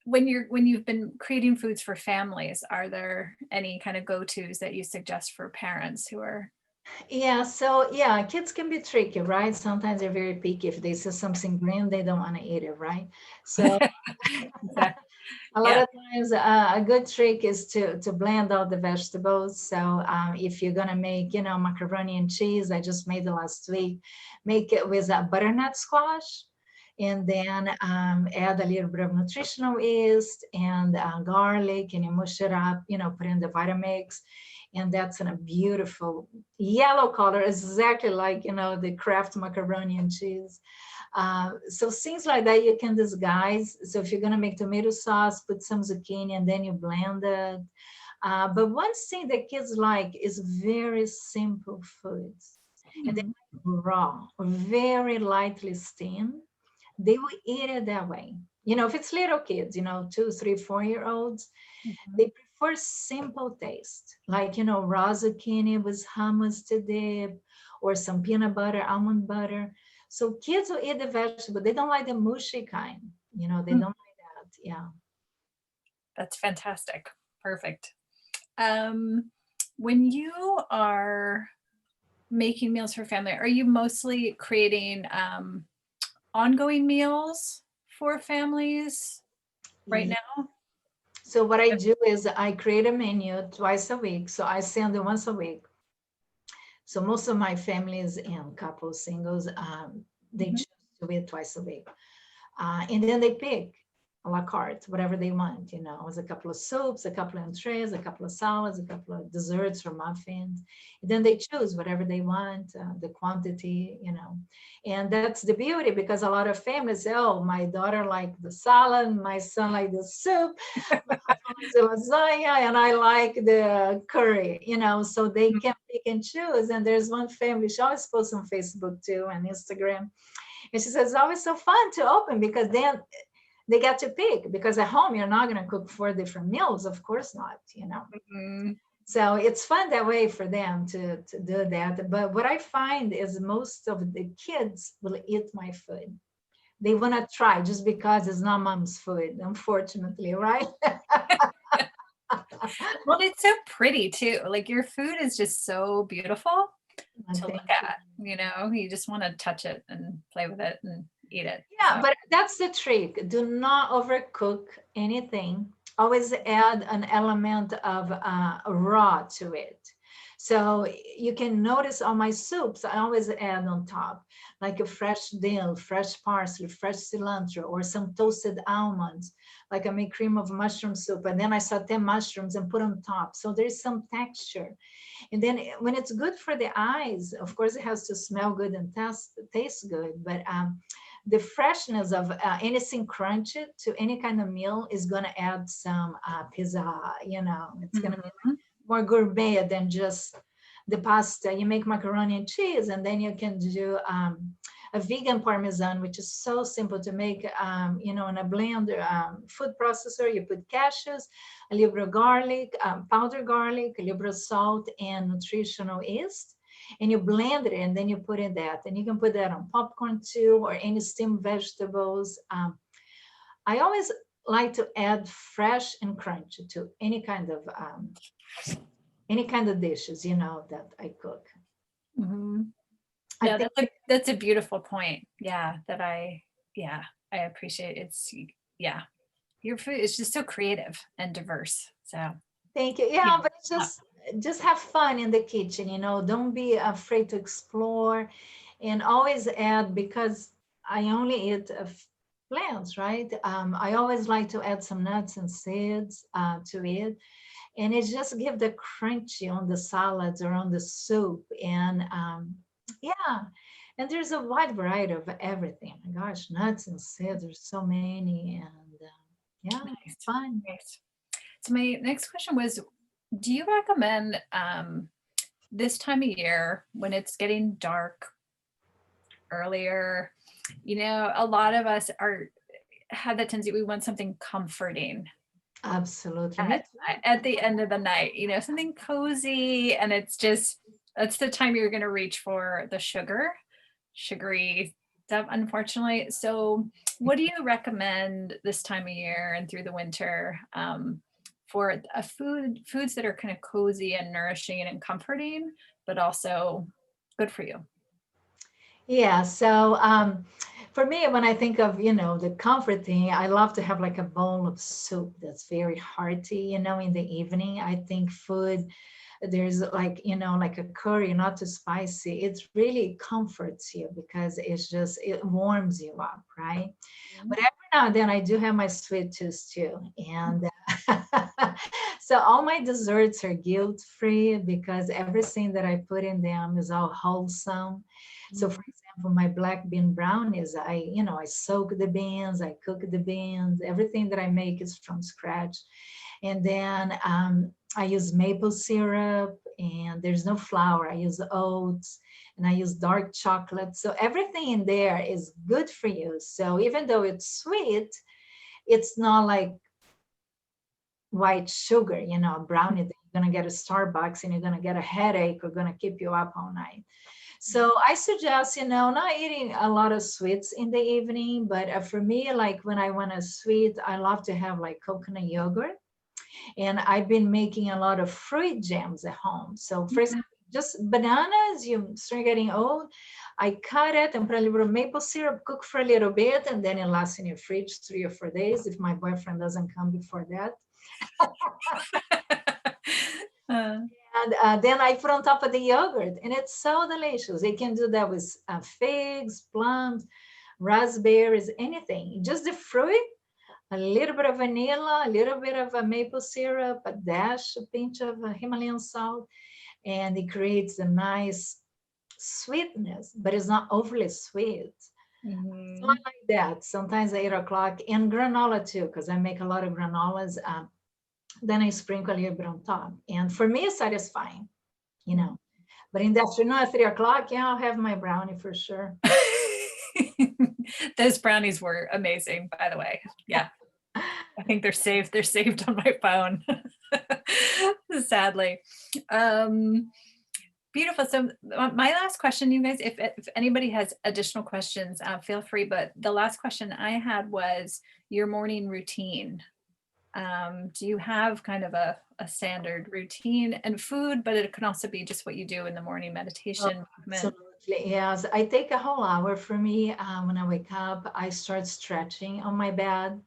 Speaker 1: when you've been creating foods for families, are there any kind of go-tos that you suggest for parents who are
Speaker 2: Yeah, so yeah, kids can be tricky, right? Sometimes they're very picky. If they see something green, they don't want to eat it, right? So
Speaker 1: exactly.
Speaker 2: a lot
Speaker 1: Yeah.
Speaker 2: of times, a good trick is to blend all the vegetables. So if you're gonna make, macaroni and cheese, I just made it last week. Make it with a butternut squash, and then add a little bit of nutritional yeast and garlic, and you mush it up. Put in the Vitamix, and that's in a beautiful yellow color, exactly like the Kraft macaroni and cheese. So things like that you can disguise. So if you're gonna make tomato sauce, put some zucchini and then you blend it. But one thing that kids like is very simple foods. And they
Speaker 1: Mhm.
Speaker 2: like raw or very lightly steamed. They will eat it that way. If it's little kids, 2, 3, 4-year-olds,
Speaker 1: Mhm.
Speaker 2: they prefer simple taste, like, raw zucchini with hummus to dip, or some peanut butter, almond butter. So kids will eat the vegetable. They don't like the mushy kind. They
Speaker 1: Mm,
Speaker 2: don't like that. Yeah.
Speaker 1: that's fantastic. Perfect. Um, when you are making meals for family, are you mostly creating ongoing meals for families right
Speaker 2: Yeah.
Speaker 1: now?
Speaker 2: So what I do is I create a menu twice a week. So I send it once a week. So most of my families and couples, singles, they
Speaker 1: Mhm.
Speaker 2: choose to eat twice a week. And then they pick a la carte, whatever they want, with a couple of soups, a couple of entrees, a couple of salads, a couple of desserts or muffins. And then they choose whatever they want, the quantity. And that's the beauty, because a lot of families say, oh, my daughter liked the salad, my son liked the soup, my husband likes the lasagna, and I like the curry. So they can pick and choose. And there's one family, she always posts on Facebook too and Instagram, and she says it's always so fun to open because then they get to pick, because at home you're not going to cook 4 different meals, of course not.
Speaker 1: Mhm.
Speaker 2: So it's fun that way for them to do that. But what I find is most of the kids will eat my food. They want to try just because it's not mom's food, unfortunately, right?
Speaker 1: Well, it's so pretty too. Like your food is just so beautiful to look
Speaker 2: Thank you.
Speaker 1: at. You just want to touch it and play with it and eat it. So,
Speaker 2: Yeah, but that's the trick. Do not overcook anything. Always add an element of raw to it. So you can notice on my soups, I always add on top like a fresh dill, fresh parsley, fresh cilantro, or some toasted almonds. Like I make cream of mushroom soup, and then I saute mushrooms and put on top. So there's some texture. And then when it's good for the eyes, of course, it has to smell good and taste good. But the freshness of anything crunchy to any kind of meal is going to add some pizza. It's going to be
Speaker 1: mhm.
Speaker 2: more gourmet than just the pasta. You make macaroni and cheese, and then you can do a vegan parmesan, which is so simple to make. In a blender, food processor, you put cashews, a little bit of garlic, powdered garlic, a little bit of salt, and nutritional yeast. And you blend it, and then you put in that. And you can put that on popcorn too, or any steamed vegetables. I always like to add fresh and crunchy to any kind of dishes, that I cook.
Speaker 1: Mhm.
Speaker 2: I
Speaker 1: No,
Speaker 2: think,
Speaker 1: that's a beautiful point. Yeah, I appreciate it's yeah. Your food is just so creative and diverse. So,
Speaker 2: thank you.
Speaker 1: yeah.
Speaker 2: Yeah, but it's just have fun in the kitchen, don't be afraid to explore, and always add, because I only eat plants, right? I always like to add some nuts and seeds to it. and it just give the crunchy on the salads or on the soup. And yeah, and there's a wide variety of everything. My gosh, nuts and seeds, there's so many. And yeah,
Speaker 1: Nice.
Speaker 2: fun.
Speaker 1: Nice. So my next question was, do you recommend this time of year when it's getting dark earlier, a lot of us have that tendency, we want something comforting
Speaker 2: Absolutely. Me
Speaker 1: at,
Speaker 2: too.
Speaker 1: at the end of the night, something cozy, and that's the time you're going to reach for the sugary stuff, unfortunately. So what do you recommend this time of year and through the winter, for a foods that are kind of cozy and nourishing and comforting, but also good for you?
Speaker 2: Yeah. So for me, when I think of, the comfort thing, I love to have like a bowl of soup that's very hearty, in the evening. I think food, there's like, like a curry, not too spicy. It really comforts you because it warms you up, right? But every now and then I do have my sweet tooth too. And so all my desserts are guilt-free because everything that I put in them is all wholesome. So for example, my black bean brownies, I soak the beans, I cook the beans, everything that I make is from scratch. And then I use maple syrup, and there's no flour. I use oats, and I use dark chocolate. So everything in there is good for you. So even though it's sweet, it's not like white sugar, a brownie that you're going to get at Starbucks and you're going to get a headache or going to keep you up all night. So I suggest, not eating a lot of sweets in the evening, but for me, like when I want a sweet, I love to have like coconut yogurt. And I've been making a lot of fruit jams at home. So for example, just bananas, you start getting old. I cut it and put a little maple syrup, cook for a little bit, and then it lasts in your fridge 3 or 4 days if my boyfriend doesn't come before that.
Speaker 1: Uh,
Speaker 2: And then I put on top of the yogurt, and it's so delicious. You can do that with figs, plums, raspberries, anything. Just the fruit, a little bit of vanilla, a little bit of a maple syrup, a dash, a pinch of Himalayan salt, and it creates a nice sweetness, but it's not overly sweet. So I
Speaker 1: mhm.
Speaker 2: like that. Sometimes at 8 o'clock, and granola too, because I make a lot of granolas. Then I sprinkle a little bit on top. And for me, it's satisfying. But in the afternoon at 3 o'clock, yeah, I'll have my brownie for sure.
Speaker 1: Those brownies were amazing, by the way. Yeah, I think they're saved. They're saved on my phone, sadly. Um, Beautiful. So my last question, you guys, if anybody has additional questions, feel free. But the last question I had was your morning routine. Do you have kind of a standard routine and food, but it can also be just what you do in the morning,
Speaker 2: Oh,
Speaker 1: meditation, movement?
Speaker 2: absolutely. Yes. I take a whole hour for me. When I wake up, I start stretching on my bed.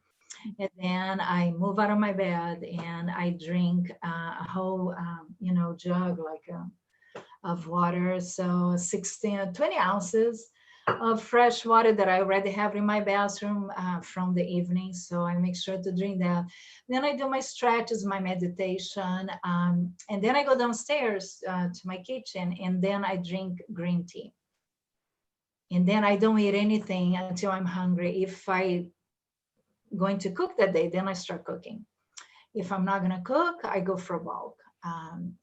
Speaker 2: And then I move out of my bed and I drink a whole, jug of water. So 16, 20 ounces of fresh water that I already have in my bathroom from the evening. So I make sure to drink that. Then I do my stretches, my meditation. And then I go downstairs to my kitchen and then I drink green tea. And then I don't eat anything until I'm hungry. If I going to cook that day, then I start cooking. If I'm not going to cook, I go for a walk.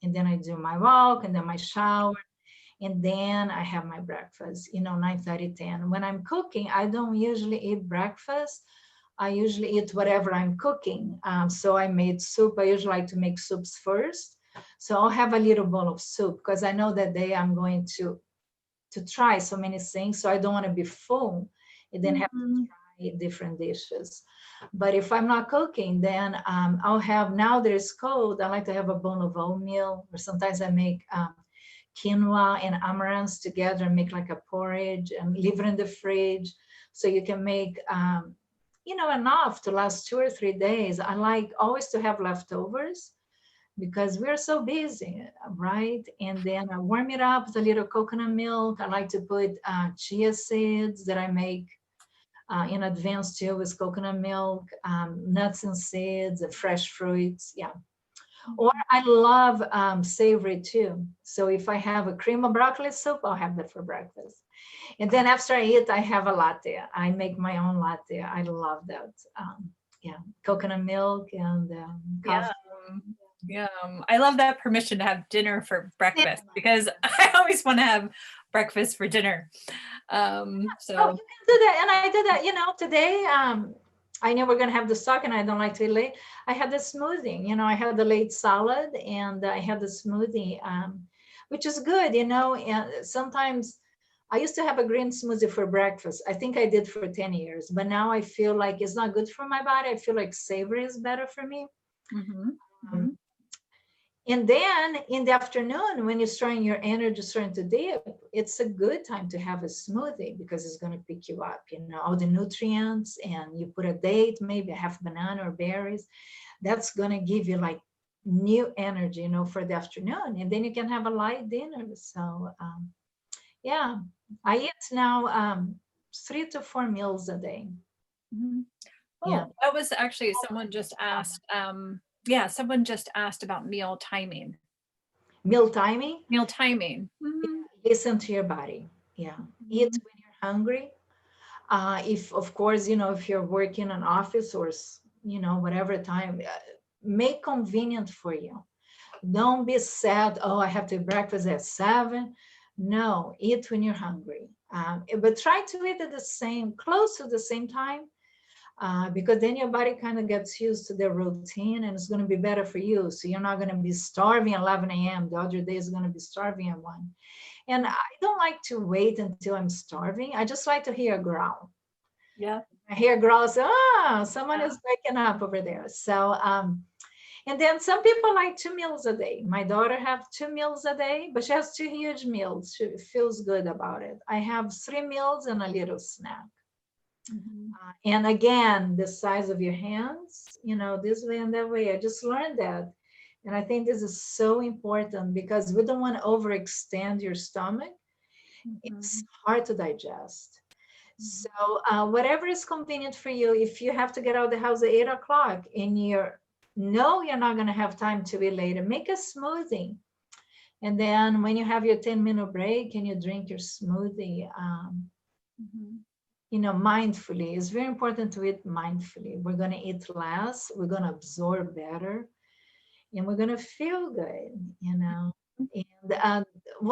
Speaker 2: And then I do my walk and then my shower. And then I have my breakfast, 9:30, 10. When I'm cooking, I don't usually eat breakfast. I usually eat whatever I'm cooking. So I made soup. I usually like to make soups first. So I'll have a little bowl of soup because I know that day I'm going to try so many things. So I don't want to be full and then have
Speaker 1: Mhm.
Speaker 2: different dishes. But if I'm not cooking, then I'll have, now that it's cold, I like to have a bowl of oatmeal, or sometimes I make quinoa and amaranth together and make like a porridge and leave it in the fridge. So you can make, enough to last 2 or 3 days. I like always to have leftovers because we're so busy, right? And then I warm it up with a little coconut milk. I like to put chia seeds that I make in advance too with coconut milk, nuts and seeds, and fresh fruits. Yeah. Or I love savory too. So if I have a cream of broccoli soup, I'll have that for breakfast. And then after I eat, I have a latte. I make my own latte. I love that. Yeah, coconut milk and
Speaker 1: Yeah.
Speaker 2: coffee.
Speaker 1: Yeah. I love that permission to have dinner for
Speaker 2: Yeah.
Speaker 1: breakfast because I always want to have breakfast for dinner.
Speaker 2: Oh,
Speaker 1: So
Speaker 2: you can do that. And I did that, today. I know we're going to have this talk and I don't like to be late. I had the smoothie, I had the late salad and I had the smoothie, which is good, and sometimes I used to have a green smoothie for breakfast. I think I did for 10 years, but now I feel like it's not good for my body. I feel like savory is better for me.
Speaker 1: mhm,
Speaker 2: Um,
Speaker 1: mhm.
Speaker 2: and then in the afternoon, when you're starting your energy starting to dip, it's a good time to have a smoothie because it's going to pick you up, all the nutrients, and you put a date, maybe a half banana or berries. That's going to give you like new energy, for the afternoon. And then you can have a light dinner. So, yeah, I eat now 3 to 4 meals a day.
Speaker 1: Mhm.
Speaker 2: Yeah.
Speaker 1: Oh, that was actually someone just asked. Yeah, someone just asked about meal timing.
Speaker 2: Meal timing,
Speaker 1: Meal timing. Mhm,
Speaker 2: listen to your body. Yeah. Eat
Speaker 1: mhm,
Speaker 2: when you're hungry. If, of course, if you're working in office or, whatever time, make convenient for you. Don't be sad, oh, I have to eat breakfast at 7. No, eat when you're hungry. But try to eat at the same, close to the same time, because then your body kind of gets used to the routine and it's going to be better for you. So you're not going to be starving at 11 a.m. The other day is going to be starving at 1. And I don't like to wait until I'm starving. I just like to hear a growl.
Speaker 1: yeah.
Speaker 2: I hear growls, someone is waking up over there. So, and then some people like 2 meals a day. My daughter have 2 meals a day, but she has 2 huge meals. She feels good about it. I have 3 meals and a little snack.
Speaker 1: Mhm.
Speaker 2: And again, the size of your hands, this way and that way. I just learned that. And I think this is so important because we don't want to overextend your stomach. It's
Speaker 1: Mhm.
Speaker 2: hard to digest.
Speaker 1: Mhm.
Speaker 2: So whatever is convenient for you, if you have to get out of the house at 8 o'clock and you're not going to have time to be later, make a smoothie. And then when you have your 10-minute break and you drink your smoothie,
Speaker 1: Mhm.
Speaker 2: mindfully. It's very important to eat mindfully. We're going to eat less, we're going to absorb better, and we're going to feel good. And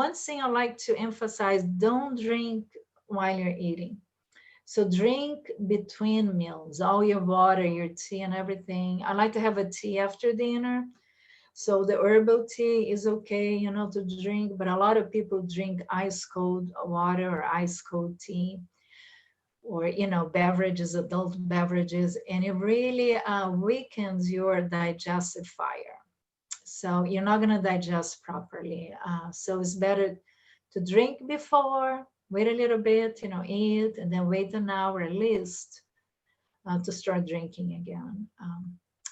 Speaker 2: one thing I like to emphasize, don't drink while you're eating. So drink between meals, all your water, your tea and everything. I like to have a tea after dinner. So the herbal tea is okay, to drink, but a lot of people drink ice cold water or ice cold tea or, beverages, adult beverages, and it really weakens your digestive fire. So you're not going to digest properly. So it's better to drink before, wait a little bit, eat, and then wait an hour at least to start drinking again.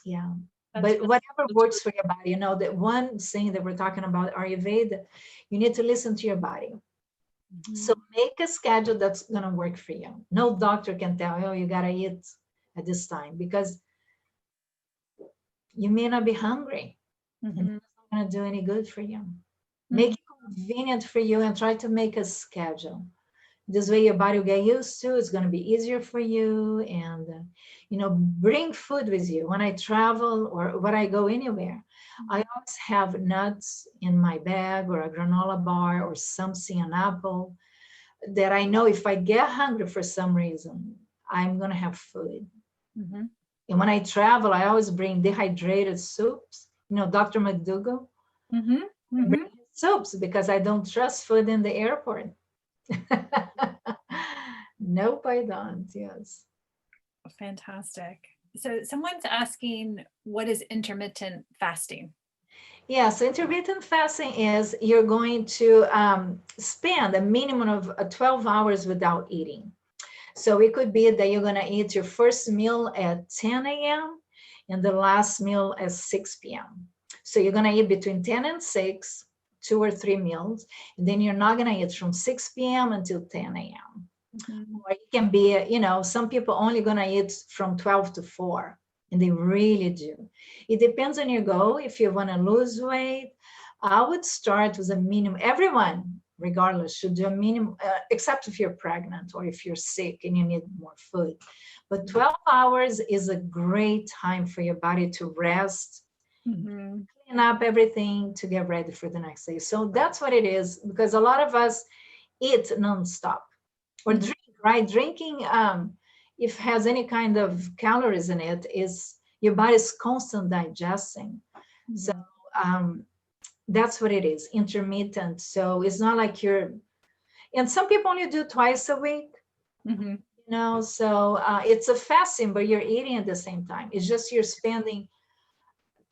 Speaker 2: Yeah.
Speaker 1: That's
Speaker 2: But
Speaker 1: really,
Speaker 2: whatever
Speaker 1: that's
Speaker 2: works for your body, the one thing that we're talking about Ayurveda, you need to listen to your body. So
Speaker 1: mhm.
Speaker 2: make a schedule that's going to work for you. No doctor can tell you, oh, you got to eat at this time because you may not be hungry and
Speaker 1: Mhm.
Speaker 2: that's not going to do any good for you. Make
Speaker 1: Mhm.
Speaker 2: it convenient for you and try to make a schedule. This way your body will get used to, it's going to be easier for you. And, bring food with you. When I travel or when I go anywhere, I always have nuts in my bag or a granola bar or something, an apple, that I know if I get hungry for some reason, I'm going to have food.
Speaker 1: Mhm.
Speaker 2: And when I travel, I always bring dehydrated soups. Dr. McDougall,
Speaker 1: Mhm.
Speaker 2: I bring
Speaker 1: Mhm.
Speaker 2: soups because I don't trust food in the airport. Nope, I don't. Yes.
Speaker 1: Fantastic. So someone's asking, what is intermittent fasting?
Speaker 2: Yeah, so intermittent fasting is you're going to spend a minimum of 12 hours without eating. So it could be that you're going to eat your first meal at 10 a.m. and the last meal at 6 p.m. So you're going to eat between 10 and 6, 2 or 3 meals, and then you're not going to eat from 6 p.m. until 10 a.m.
Speaker 1: Mhm.
Speaker 2: Or it can be, some people only going to eat from 12 to 4. And they really do. It depends on your goal. If you want to lose weight, I would start with a minimum. Everyone, regardless, should do a minimum, except if you're pregnant or if you're sick and you need more food. But 12 hours is a great time for your body to rest,
Speaker 1: Mm-hmm.
Speaker 2: clean up everything to get ready for the next day. So that's what it is, because a lot of us eat nonstop or
Speaker 1: Mm-hmm.
Speaker 2: drink, right? Drinking, if has any kind of calories in it, is your body's constant digesting. So
Speaker 1: Mm-hmm.
Speaker 2: um, that's what it is, intermittent. So it's not like you're, and some people only do twice a week,
Speaker 1: Mm-hmm.
Speaker 2: so it's a fasting, but you're eating at the same time. It's just you're spending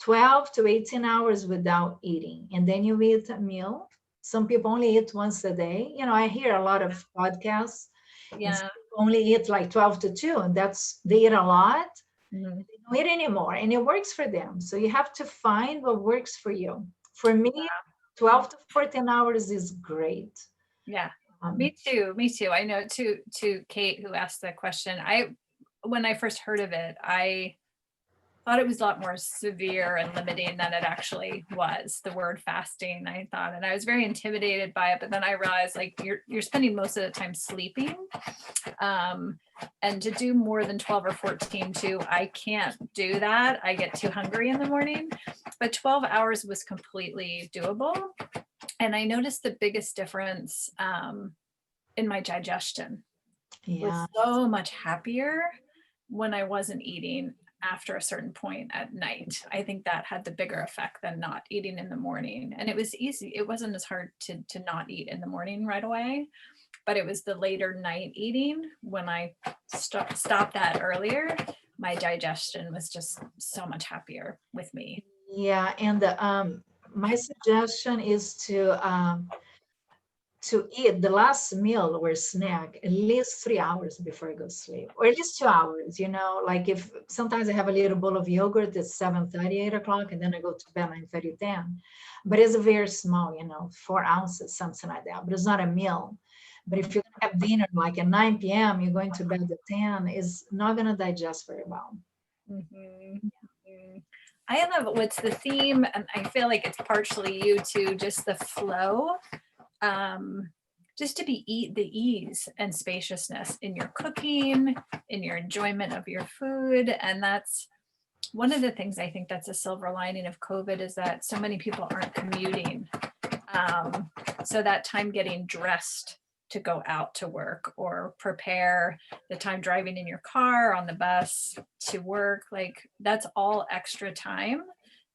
Speaker 2: 12 to 18 hours without eating, and then you eat a meal. Some people only eat once a day. I hear a lot of podcasts, and some
Speaker 1: Yeah.
Speaker 2: people only eat like 12 to 2, and that's, they eat a lot.
Speaker 1: Mm-hmm.
Speaker 2: They don't eat anymore, and it works for them. So you have to find what works for you. For me, 12 to 14 hours is great.
Speaker 1: Yeah.
Speaker 2: Um,
Speaker 1: Me too. Me too. I know to Kate who asked the question. When I first heard of it, I thought it was a lot more severe and limiting than it actually was. The word fasting, I thought, and I was very intimidated by it. But then I realized, like, you're spending most of the time sleeping, and to do more than 12 or 14 too, I can't do that. I get too hungry in the morning. But 12 hours was completely doable, and I noticed the biggest difference in my digestion. Was
Speaker 2: yeah,
Speaker 1: so much happier when I wasn't eating after a certain point at night. I think that had the bigger effect than not eating in the morning. And it was easy. It wasn't as hard to not eat in the morning right away, but it was the later night eating when I stopped that earlier. My digestion was just so much happier with me.
Speaker 2: yeah. And my suggestion is to eat the last meal or snack at least 3 hours before I go to sleep, or at least 2 hours. Like, if sometimes I have a little bowl of yogurt at 7:30, 8 o'clock, and then I go to bed 9:30, 10. But it's a very small, 4 ounces, something like that. But it's not a meal. But if you're gonna have dinner like at 9 p.m., you're going to bed at 10, is not gonna digest very well.
Speaker 1: Mhm. Mhm. I love what's the theme, and I feel like it's partially you too, just the flow, um, just to be the ease and spaciousness in your cooking, in your enjoyment of your food. And that's one of the things I think that's a silver lining of COVID, is that so many people aren't commuting. Um, so that time getting dressed to go out to work, or prepare, the time driving in your car, on the bus to work, like, that's all extra time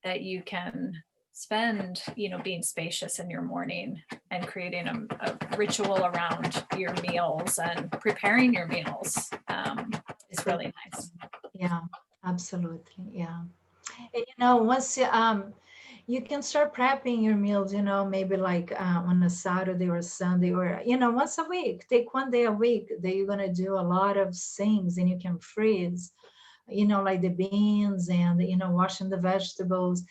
Speaker 1: that you can spend, being spacious in your morning, and creating a ritual around your meals and preparing your meals, is really nice.
Speaker 2: Yeah, absolutely. Yeah. And once you can start prepping your meals, maybe like on a Saturday or Sunday, or once a week. Take one day a week that you're gonna do a lot of things, and you can freeze, like the beans, and washing the vegetables.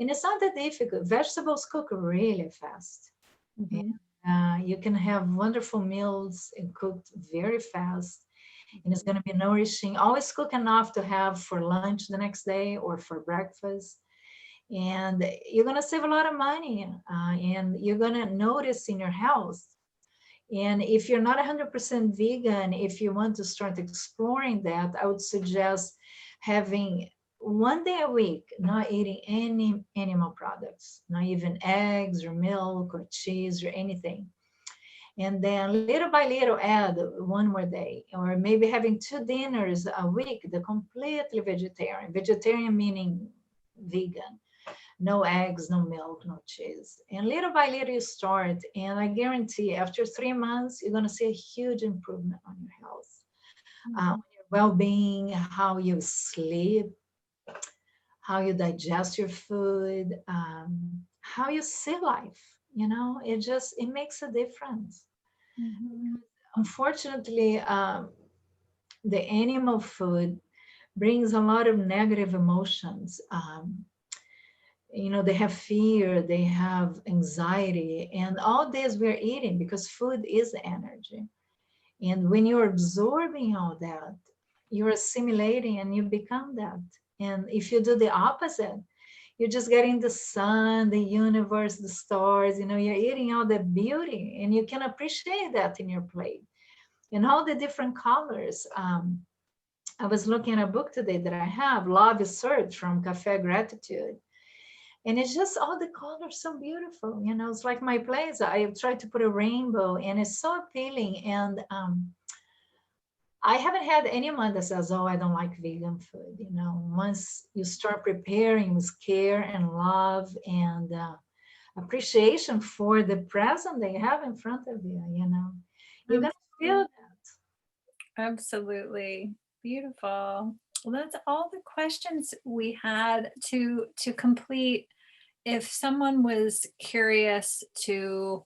Speaker 2: And it's not that difficult. Vegetables cook really fast. And,
Speaker 1: Mhm.
Speaker 2: you can have wonderful meals and cooked very fast, and it's going to be nourishing. Always cook enough to have for lunch the next day or for breakfast. And you're going to save a lot of money, and you're going to notice in your health. And if you're not 100% vegan, if you want to start exploring that, I would suggest having one day a week not eating any animal products, not even eggs or milk or cheese or anything. And then little by little add one more day, or maybe having 2 dinners a week, the completely vegetarian meaning vegan, no eggs, no milk, no cheese. And little by little you start, and I guarantee after 3 months, you're going to see a huge improvement on your health, on
Speaker 1: Mhm.
Speaker 2: your well-being, how you sleep, how you digest your food, how you see life. It makes a difference.
Speaker 1: Mhm.
Speaker 2: Unfortunately, the animal food brings a lot of negative emotions. They have fear, they have anxiety, and all this we're eating because food is energy. And when you're absorbing all that, you're assimilating and you become that. And if you do the opposite, you're just getting the sun, the universe, the stars, you know, you're eating all the beauty, and you can appreciate that in your plate and all the different colors. I was looking at a book today that I have, Love is Search from Cafe Gratitude. And it's just all the colors so beautiful. You know, it's like my place. I tried to put a rainbow and it's so appealing. And I haven't had anyone that says, oh, I don't like vegan food. You know, once you start preparing with care and love and appreciation for the present they have in front of you, you know, you're going to feel that.
Speaker 1: Absolutely. Beautiful. Well, that's all the questions we had to complete. If someone was curious to,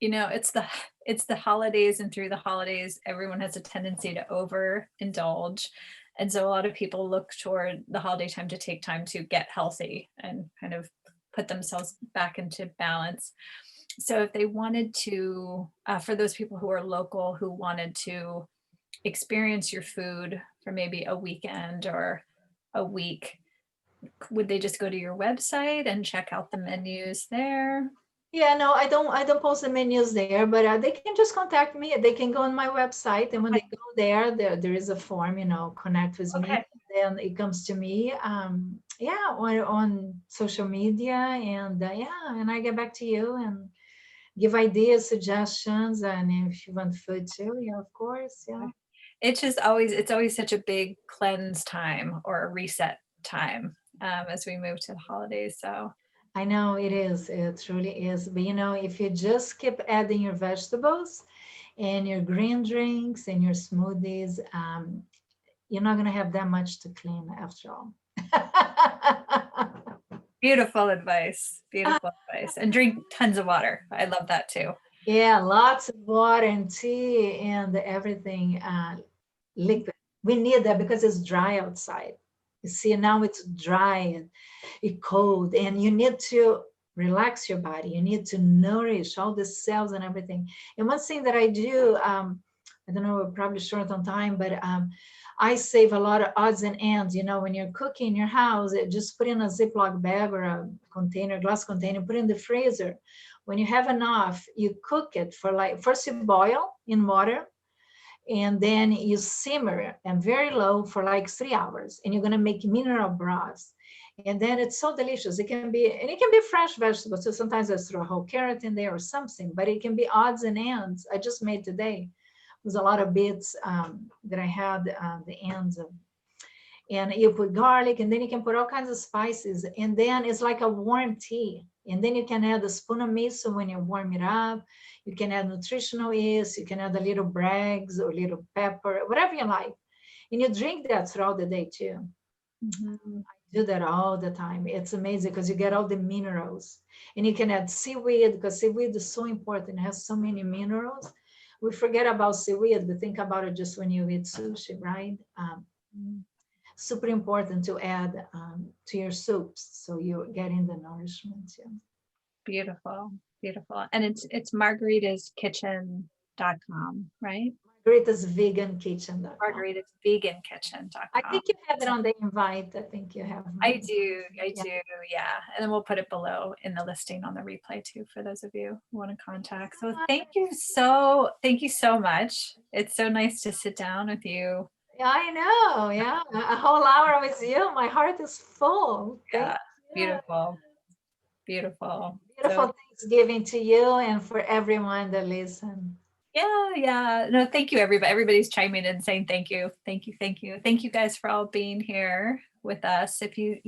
Speaker 1: you know, it's the holidays, and through the holidays, everyone has a tendency to overindulge. And so a lot of people look toward the holiday time to take time to get healthy and kind of put themselves back into balance. So if they wanted to, for those people who are local who wanted to experience your food for maybe a weekend or a week, would they just go to your website and check out the menus there?
Speaker 2: Yeah, no, I don't post the menus there, but they can just contact me. They can go on my website, and when they go there is a form, you know, connect with me.
Speaker 1: Okay.
Speaker 2: Then it comes to me, yeah, on social media, and yeah, and I get back to you and give ideas, suggestions, and if you want food too, yeah, of course, yeah.
Speaker 1: It's always such a big cleanse time or a reset time as we move to the holidays. So
Speaker 2: I know it is, it truly is. But you know, if you just keep adding your vegetables and your green drinks and your smoothies, you're not going to have that much to clean after all.
Speaker 1: beautiful advice. Beautiful advice. And drink tons of water. I love that too.
Speaker 2: Yeah, lots of water and tea and everything liquid. We need that because it's dry outside. You see, now it's dry and it's cold, and you need to relax your body. You need to nourish all the cells and everything. And one thing that I do, I don't know, we're probably short on time, but I save a lot of odds and ends. You know, when you're cooking in your house, just put in a Ziploc bag or a container, glass container, put in the freezer. When you have enough, you cook it for like, first you boil in water, and then you simmer and very low for like 3 hours, and you're going to make mineral broth. And then it's so delicious. It can be fresh vegetables. So sometimes I throw a whole carrot in there or something, but it can be odds and ends. I just made today. There's a lot of bits that I had the ends of, and you put garlic, and then you can put all kinds of spices, and then it's like a warm tea. And then you can add a spoon of miso when you warm it up. You can add nutritional yeast, you can add a little brags or little pepper, whatever you like, and you drink that throughout the day too.
Speaker 1: Mm-hmm.
Speaker 2: Do that all the time. It's amazing because you get all the minerals. And you can add seaweed, because seaweed is so important. It has so many minerals. We forget about seaweed, but think about it just when you eat sushi, right? Super important to add to your soups, so you're getting the nourishment. Yeah.
Speaker 1: Beautiful. Beautiful. And it's margaritasKitchen.com, right?
Speaker 2: Margarita's Vegan Kitchen.com. I
Speaker 1: Margaritasvegankitchen.com.
Speaker 2: think you have it on the invite. I think you have.
Speaker 1: I do.
Speaker 2: Yeah.
Speaker 1: Yeah. And then we'll put it below in the listing on the replay too, for those of you who want to contact. So thank you so much. It's so nice to sit down with you.
Speaker 2: Yeah, I know. Yeah. A whole hour with you. My heart is full. Thank
Speaker 1: Yeah.
Speaker 2: you.
Speaker 1: Beautiful. Beautiful.
Speaker 2: Beautiful
Speaker 1: So,
Speaker 2: Thanksgiving to you and for everyone that listen.
Speaker 1: yeah. No, thank you, everybody. Everybody's chiming in saying thank you. Thank you. Thank you guys for all being here with us. If you'd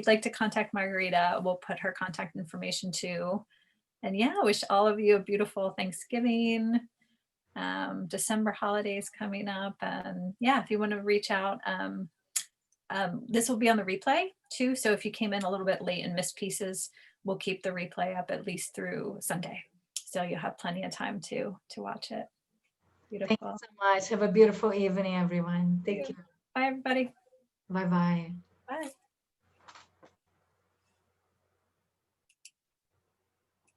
Speaker 1: like to contact Margarita, we'll put her contact information too. And yeah, wish all of you a beautiful Thanksgiving. December holidays coming up. And yeah, if you want to reach out, this will be on the replay too. So if you came in a little bit late and missed pieces, we'll keep the replay up at least through Sunday. So you'll have plenty of time to watch it. Beautiful.
Speaker 2: Thank you so much. Have a beautiful evening, everyone. Thank you.
Speaker 1: Bye, everybody.
Speaker 2: Bye-bye.
Speaker 1: Bye.